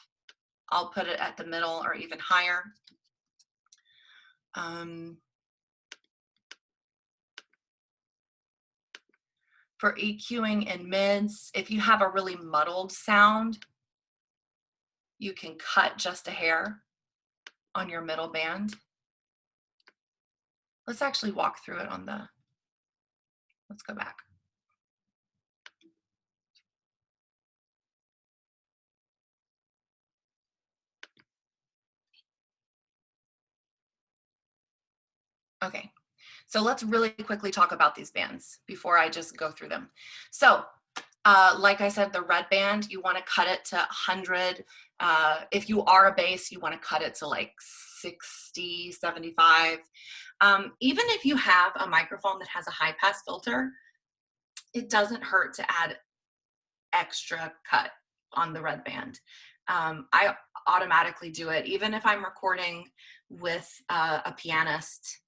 I'll put it at the middle or even higher. For EQing in mids, if you have a really muddled sound, you can cut just a hair on your middle band. Let's actually walk through it on the, let's go back. Okay, so let's really quickly talk about these bands before I just go through them. So Like I said, the red band, you want to cut it to 100. If you are a bass, you want to cut it to like 60, 75. Even if you have a microphone that has a high pass filter, it doesn't hurt to add extra cut on the red band. I automatically do it. Even if I'm recording with a pianist,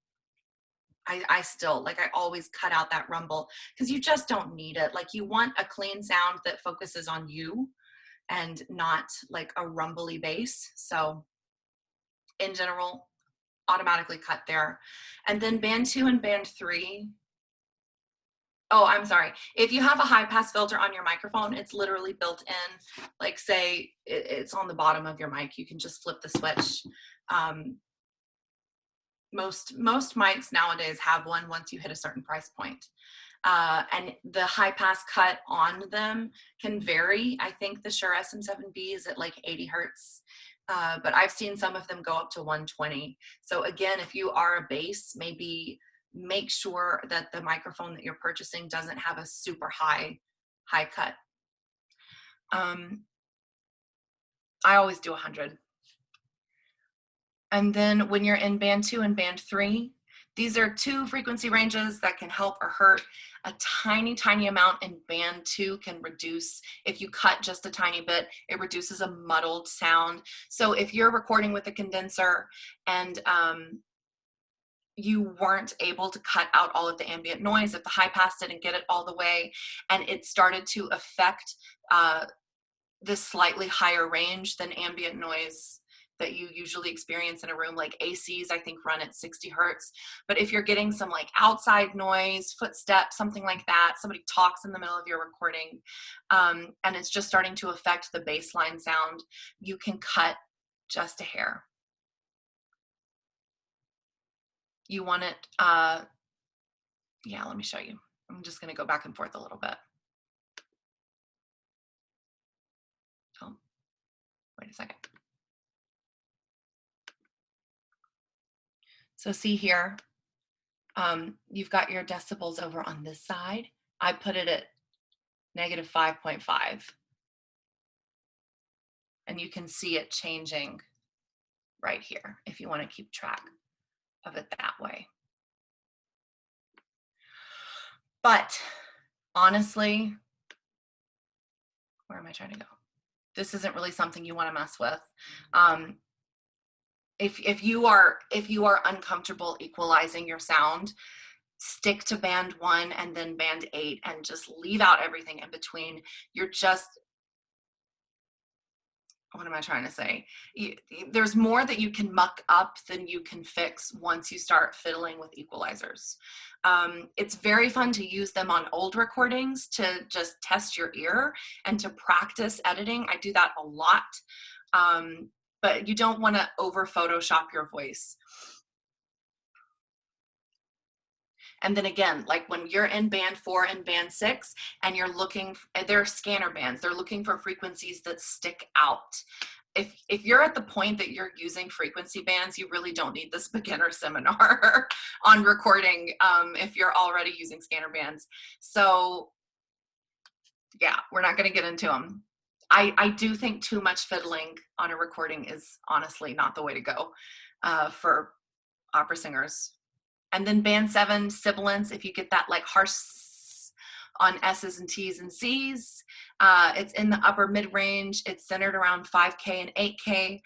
I still, like, I always cut out that rumble because you just don't need it. Like, you want a clean sound that focuses on you and not like a rumbly bass. So in general, automatically cut there. And then band 2 and band 3. Oh, I'm sorry. If you have a high pass filter on your microphone, it's literally built in. Like, say it's on the bottom of your mic, you can just flip the switch. Most mics nowadays have one once you hit a certain price point. And the high pass cut on them can vary. I think the Shure Sm7b is at like 80 hertz, but I've seen some of them go up to 120. So again, if you are a bass, maybe make sure that the microphone that you're purchasing doesn't have a super high cut. I always do 100. And then when you're in band 2 and band 3, these are 2 frequency ranges that can help or hurt. A tiny, tiny amount in band 2 can reduce, if you cut just a tiny bit, it reduces a muddled sound. So if you're recording with a condenser and you weren't able to cut out all of the ambient noise, if the high pass didn't get it all the way, and it started to affect this slightly higher range than ambient noise that you usually experience in a room, like ACs, I think run at 60 hertz. But if you're getting some like outside noise, footsteps, something like that, somebody talks in the middle of your recording, and it's just starting to affect the baseline sound, you can cut just a hair. You want it, yeah, let me show you. I'm just gonna go back and forth a little bit. Oh, wait a second. So see here, you've got your decibels over on this side. I put it at -5.5. And you can see it changing right here if you want to keep track of it that way. But honestly, where am I trying to go? This isn't really something you want to mess with. If you are uncomfortable equalizing your sound, stick to band 1 and then band 8 and just leave out everything in between. You're just, what am I trying to say? There's more that you can muck up than you can fix once you start fiddling with equalizers. It's very fun to use them on old recordings to just test your ear and to practice editing. I do that a lot. But you don't want to over Photoshop your voice. And then again, like when you're in band 4 and band 6 and you're looking, they're scanner bands, they're looking for frequencies that stick out. If you're at the point that you're using frequency bands, you really don't need this beginner seminar on recording if you're already using scanner bands. So yeah, we're not going to get into them. I do think too much fiddling on a recording is honestly not the way to go for opera singers. And then band 7, sibilance, if you get that like harsh on S's and T's and C's, it's in the upper mid-range. It's centered around 5K and 8K.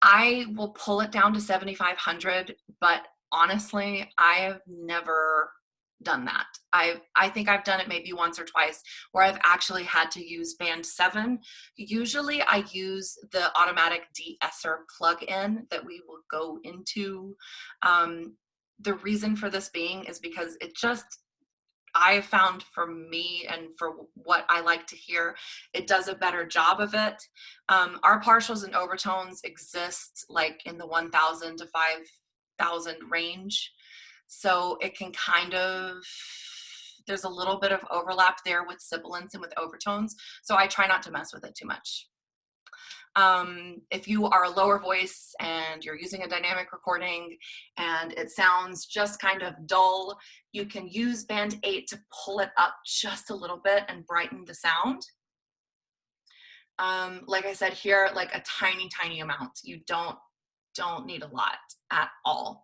I will pull it down to 7,500, but honestly, I have never done that. I think I've done it maybe once or twice where I've actually had to use band 7. Usually I use the automatic De-Esser plug-in that we will go into. The reason for this being is because it just, I found for me and for what I like to hear, it does a better job of it. Our partials and overtones exist like in the 1,000 to 5,000 range. So it can kind of, there's a little bit of overlap there with sibilance and with overtones. So I try not to mess with it too much. If you are a lower voice and you're using a dynamic recording and it sounds just kind of dull, you can use band 8 to pull it up just a little bit and brighten the sound. Like I said here, like a tiny amount. You don't need a lot at all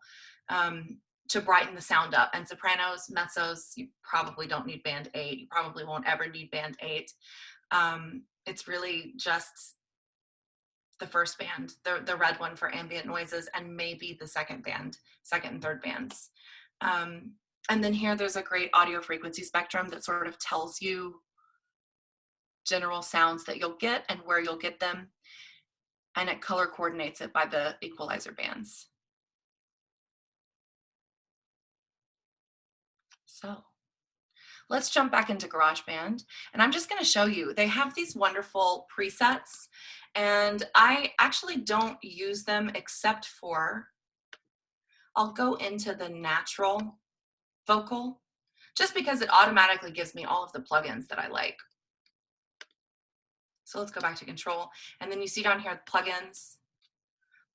to brighten the sound up. And sopranos, mezzos, you probably don't need band 8. You probably won't ever need band 8. It's really just the first band, the red one for ambient noises, and maybe the second and third bands. And then here there's a great audio frequency spectrum that sort of tells you general sounds that you'll get and where you'll get them. And it color coordinates it by the equalizer bands. So let's jump back into GarageBand. And I'm just going to show you, they have these wonderful presets. And I actually don't use them except for, I'll go into the natural vocal, just because it automatically gives me all of the plugins that I like. So let's go back to control. And then you see down here, plugins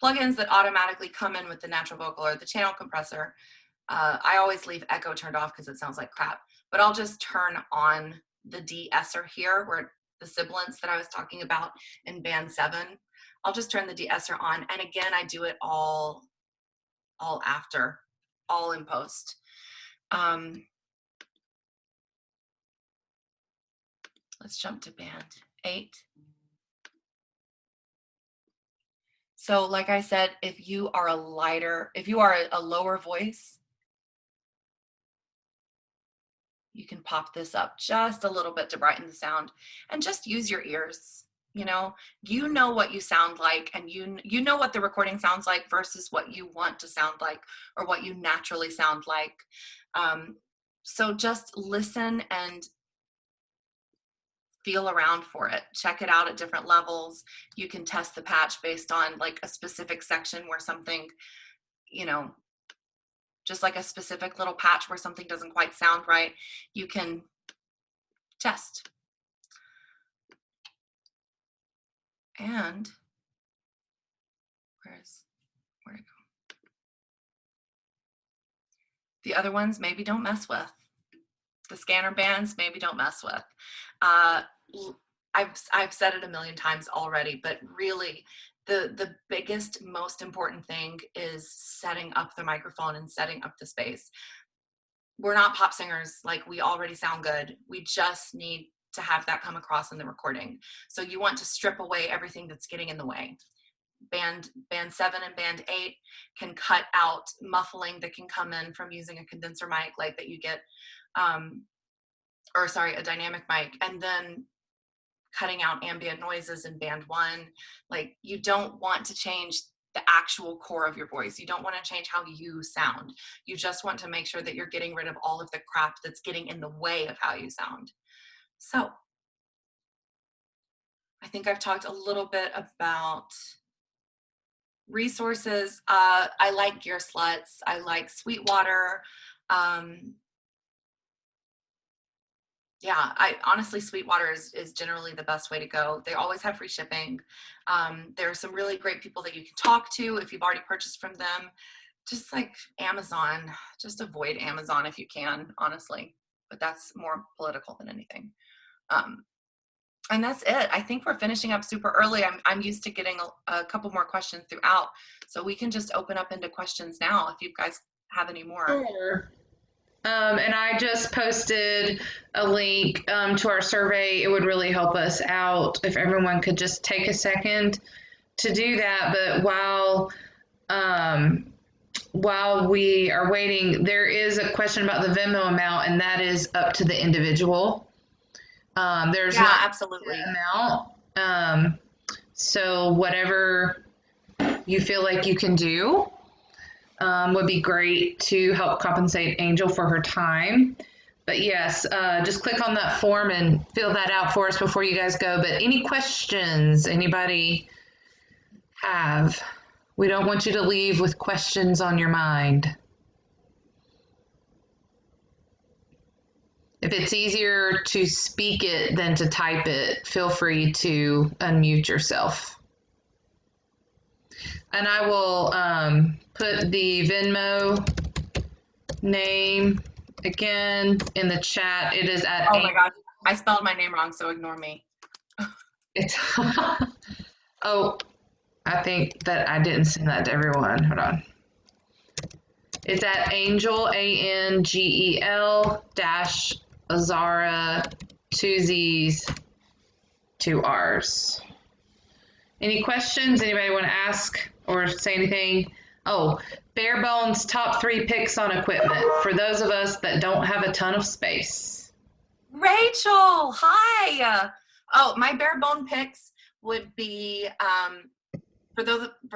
that automatically come in with the natural vocal or the channel compressor. I always leave echo turned off because it sounds like crap, but I'll just turn on the De-Esser here, where the sibilants that I was talking about in band 7. I'll just turn the De-Esser on. And again, I do it all after, all in post. Let's jump to band 8. So like I said, if you are a lower voice, you can pop this up just a little bit to brighten the sound and just use your ears. You know what you sound like, and you know what the recording sounds like versus what you want to sound like or what you naturally sound like. So just listen and feel around for it. Check it out at different levels. You can test the patch based on like a specific section where something, just like a specific little patch where something doesn't quite sound right. You can test. And where'd it go? The other ones maybe don't mess with. The scanner bands maybe don't mess with. I've said it a million times already, but really the biggest, most important thing is setting up the microphone and setting up the space. We're not pop singers. Like, we already sound good. We just need to have that come across in the recording. So you want to strip away everything that's getting in the way. Band 7 and band 8 can cut out muffling that can come in from using a condenser mic like that you get, a dynamic mic, and then cutting out ambient noises in band 1. Like, you don't want to change the actual core of your voice. You don't want to change how you sound. You just want to make sure that you're getting rid of all of the crap that's getting in the way of how you sound. So I think I've talked a little bit about resources. I like Gear Sluts. I like Sweetwater. Yeah, honestly, Sweetwater is generally the best way to go. They always have free shipping. There are some really great people that you can talk to if you've already purchased from them. Just like Amazon, just avoid Amazon if you can, honestly. But that's more political than anything. And that's it. I think we're finishing up super early. I'm used to getting a couple more questions throughout. So we can just open up into questions now if you guys have any more. Sure. And I just posted a link to our survey. It would really help us out if everyone could just take a second to do that. But while we are waiting, there is a question about the Venmo amount, and that is up to the individual. There's not absolutely an amount. So whatever you feel like you can do would be great to help compensate Angel for her time. But yes, just click on that form and fill that out for us before you guys go. But any questions anybody have? We don't want you to leave with questions on your mind. If it's easier to speak it than to type it, feel free to unmute yourself. And I will put the Venmo name again in the chat. It is at Oh my gosh, I spelled my name wrong, so ignore me. It's oh, I think that I didn't send that to everyone. Hold on. It's at Angel ANGEL dash Azzarra, two Z's, two R's. Any questions? Anybody want to ask or say anything? Oh, bare bones top 3 picks on equipment for those of us that don't have a ton of space. Rachel, hi. Oh, my bare bone picks would be for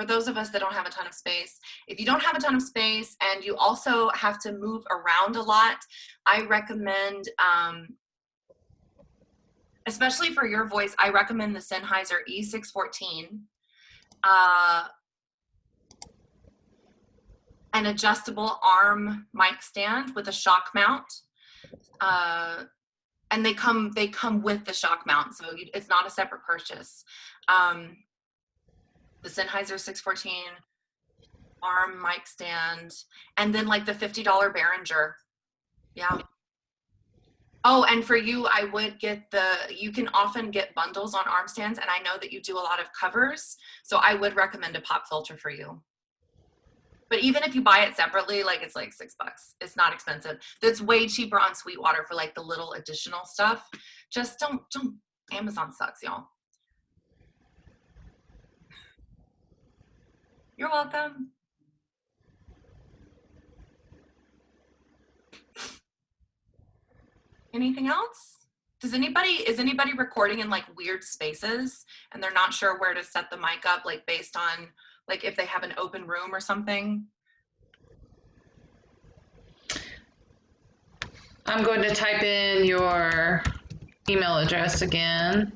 those of us that don't have a ton of space. If you don't have a ton of space and you also have to move around a lot, I recommend, especially for your voice, I recommend the Sennheiser E614. An adjustable arm mic stand with a shock mount. And they come with the shock mount, so it's not a separate purchase. The Sennheiser 614 arm mic stand, and then like the $50 Behringer. Yeah. Oh, and for you, I would get you can often get bundles on arm stands, and I know that you do a lot of covers, so I would recommend a pop filter for you. But even if you buy it separately, like it's like $6. It's not expensive. That's way cheaper on Sweetwater for like the little additional stuff. Just don't, Amazon sucks, y'all. You're welcome. Anything else? Is anybody recording in like weird spaces and they're not sure where to set the mic up, like based on like if they have an open room or something? I'm going to type in your email address again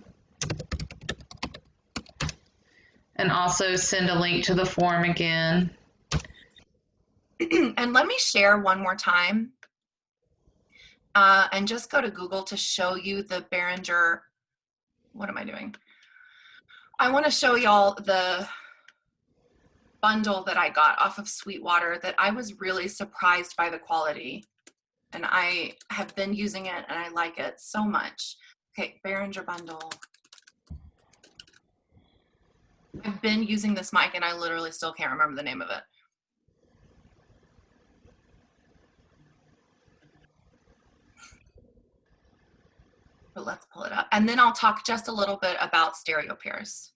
and also send a link to the form again. And let me share one more time and just go to Google to show you the Behringer. What am I doing? I want to show y'all the bundle that I got off of Sweetwater that I was really surprised by the quality. And I have been using it and I like it so much. Okay, Behringer bundle. I've been using this mic and I literally still can't remember the name of it. But let's pull it up. And then I'll talk just a little bit about stereo pairs.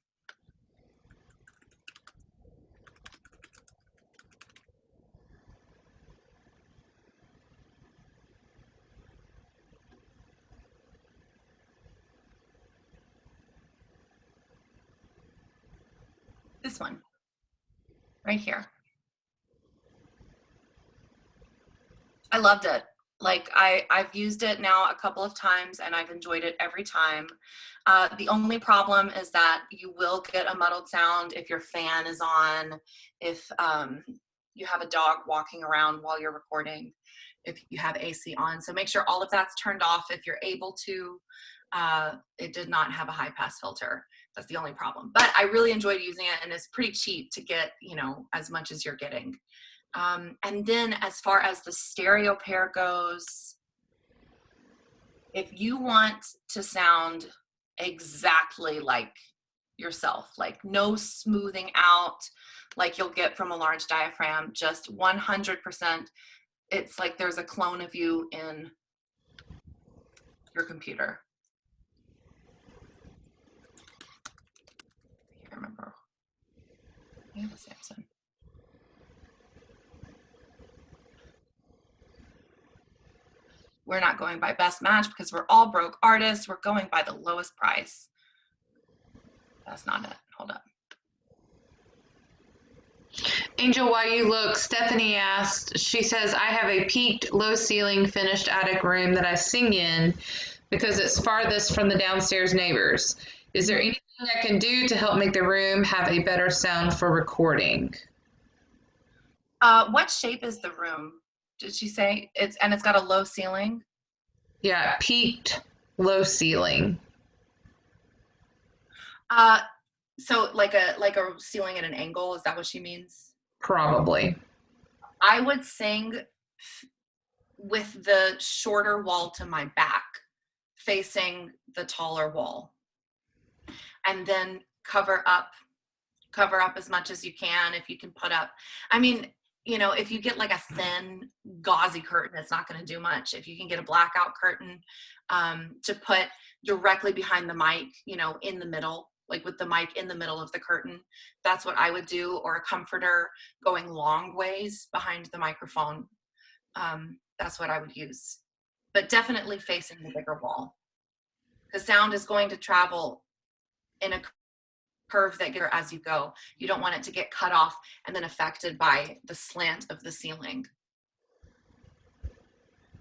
This one, right here. I loved it. Like I've used it now a couple of times and I've enjoyed it every time. The only problem is that you will get a muddled sound if your fan is on, if you have a dog walking around while you're recording, if you have AC on. So make sure all of that's turned off if you're able to. It did not have a high pass filter. That's the only problem. But I really enjoyed using it and it's pretty cheap to get, you know, as much as you're getting. And then as far as the stereo pair goes, if you want to sound exactly like yourself, like no smoothing out like you'll get from a large diaphragm, just 100%, it's like there's a clone of you in your computer. I can't remember. I have a Samsung. We're not going by best match because we're all broke artists. We're going by the lowest price. That's not it. Hold up. Angel, while you look, Stephanie asked, she says, I have a peaked, low ceiling, finished attic room that I sing in because it's farthest from the downstairs neighbors. Is there anything I can do to help make the room have a better sound for recording? What shape is the room? Did she say it's got a low ceiling? Yeah, peaked, low ceiling. So like a ceiling at an angle, is that what she means? Probably. I would sing with the shorter wall to my back, facing the taller wall, and then cover up as much as you can. If you can put up, I mean, you know, if you get like a thin gauzy curtain, it's not going to do much. If you can get a blackout curtain to put directly behind the mic, you know, in the middle, like with the mic in the middle of the curtain, that's what I would do. Or a comforter going long ways behind the microphone. That's what I would use. But definitely facing the bigger wall, because sound is going to travel in a curve that gets as you go. You don't want it to get cut off and then affected by the slant of the ceiling.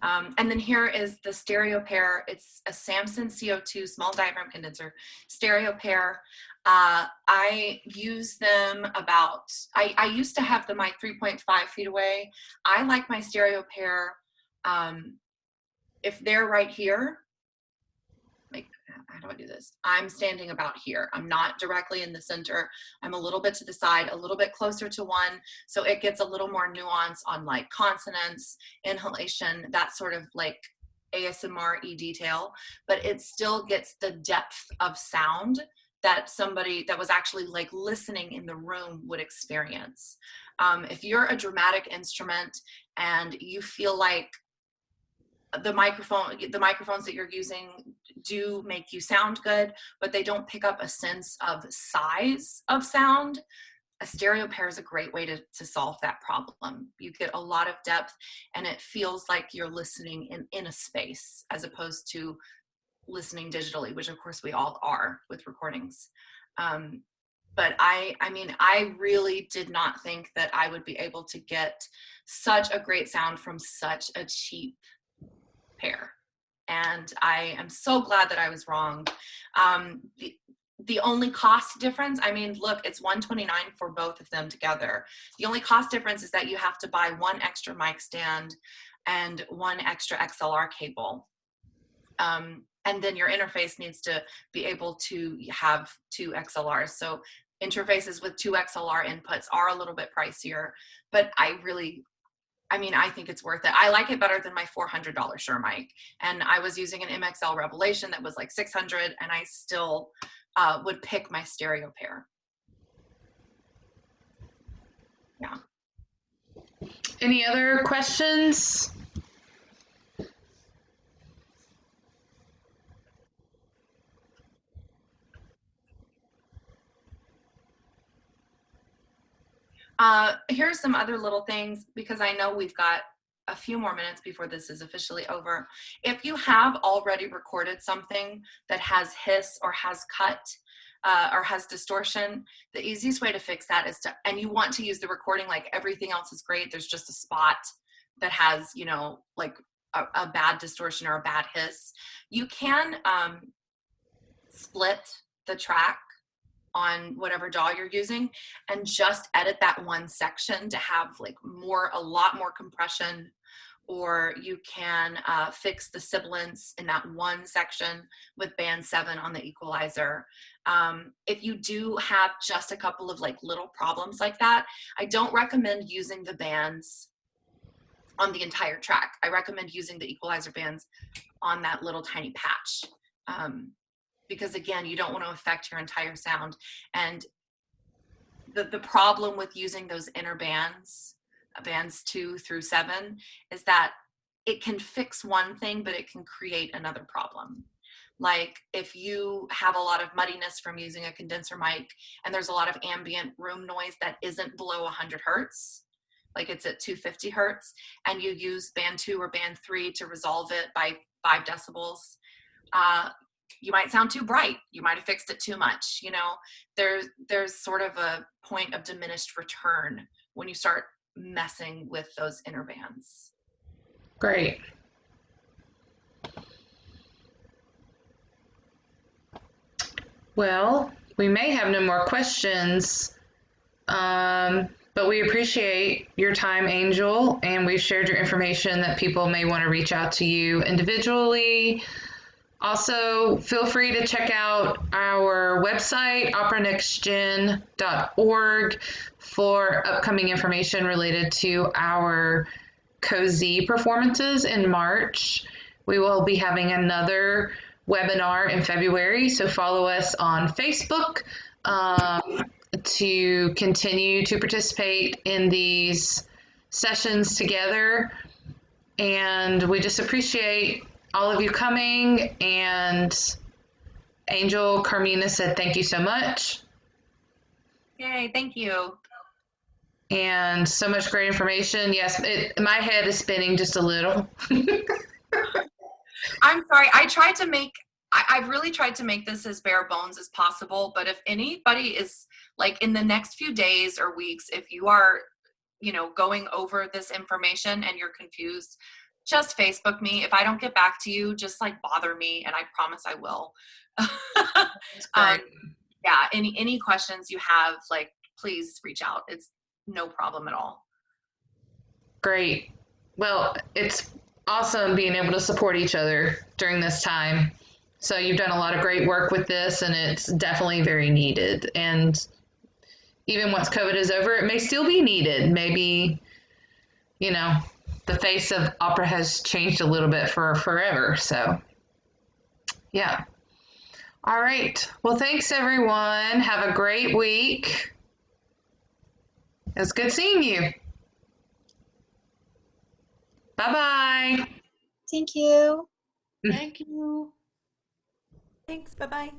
And then here is the stereo pair. It's a Samson CO2 small diaphragm condenser stereo pair. I use them about, I used to have the mic 3.5 feet away. I like my stereo pair, if they're right here, like, how do I do this? I'm standing about here. I'm not directly in the center. I'm a little bit to the side, a little bit closer to one. So it gets a little more nuance on like consonants, inhalation, that sort of like ASMR-y detail, but it still gets the depth of sound that somebody that was actually like listening in the room would experience. If you're a dramatic instrument and you feel like the microphones that you're using do make you sound good, but they don't pick up a sense of size of sound, a stereo pair is a great way to solve that problem. You get a lot of depth and it feels like you're listening in a space as opposed to listening digitally, which of course we all are with recordings. But I mean, I really did not think that I would be able to get such a great sound from such a cheap pair. And I am so glad that I was wrong. The only cost difference, I mean, look, it's $129 for both of them together. The only cost difference is that you have to buy one extra mic stand and one extra XLR cable. And then your interface needs to be able to have two XLRs. So interfaces with two XLR inputs are a little bit pricier, but I think it's worth it. I like it better than my $400 Shure mic. And I was using an MXL Revelation that was like $600, and I still would pick my stereo pair. Yeah. Any other questions? Here's some other little things, because I know we've got a few more minutes before this is officially over. If you have already recorded something that has hiss or has cut or has distortion, the easiest way to fix that is and you want to use the recording like everything else is great, there's just a spot that has, you know, like a bad distortion or a bad hiss, you can split the track on whatever DAW you're using and just edit that one section to have like a lot more compression, or you can fix the sibilance in that one section with band 7 on the equalizer. If you do have just a couple of like little problems like that, I don't recommend using the bands on the entire track. I recommend using the equalizer bands on that little tiny patch. Because again, you don't want to affect your entire sound. And the problem with using those inner bands, bands 2 through 7, is that it can fix one thing, but it can create another problem. Like if you have a lot of muddiness from using a condenser mic and there's a lot of ambient room noise that isn't below 100 Hertz, like it's at 250 Hertz, and you use band 2 or band 3 to resolve it by 5 decibels, you might sound too bright. You might have fixed it too much. You know, there's sort of a point of diminished return when you start messing with those inner bands. Great. Well, we may have no more questions, but we appreciate your time, Angel, and we've shared your information that people may want to reach out to you individually Also, feel free to check out our website, operanextgen.org, for upcoming information related to our Cozy performances in March. We will be having another webinar in February, so follow us on Facebook to continue to participate in these sessions together. And we just appreciate all of you coming. And Angel Carmina said thank you so much. Yay, thank you. And so much great information. Yes, my head is spinning just a little. I'm sorry. I've really tried to make this as bare bones as possible. But if anybody is like in the next few days or weeks, if you are, going over this information and you're confused, just Facebook me. If I don't get back to you, just like bother me, and I promise I will. Yeah. Any questions you have, like, please reach out. It's no problem at all. Great. Well, it's awesome being able to support each other during this time. So you've done a lot of great work with this, and it's definitely very needed. And even once COVID is over, it may still be needed. Maybe, the face of opera has changed a little bit for forever. So, yeah. All right. Well, thanks, everyone. Have a great week. It was good seeing you. Bye-bye. Thank you. Thank you. Thanks. Bye-bye.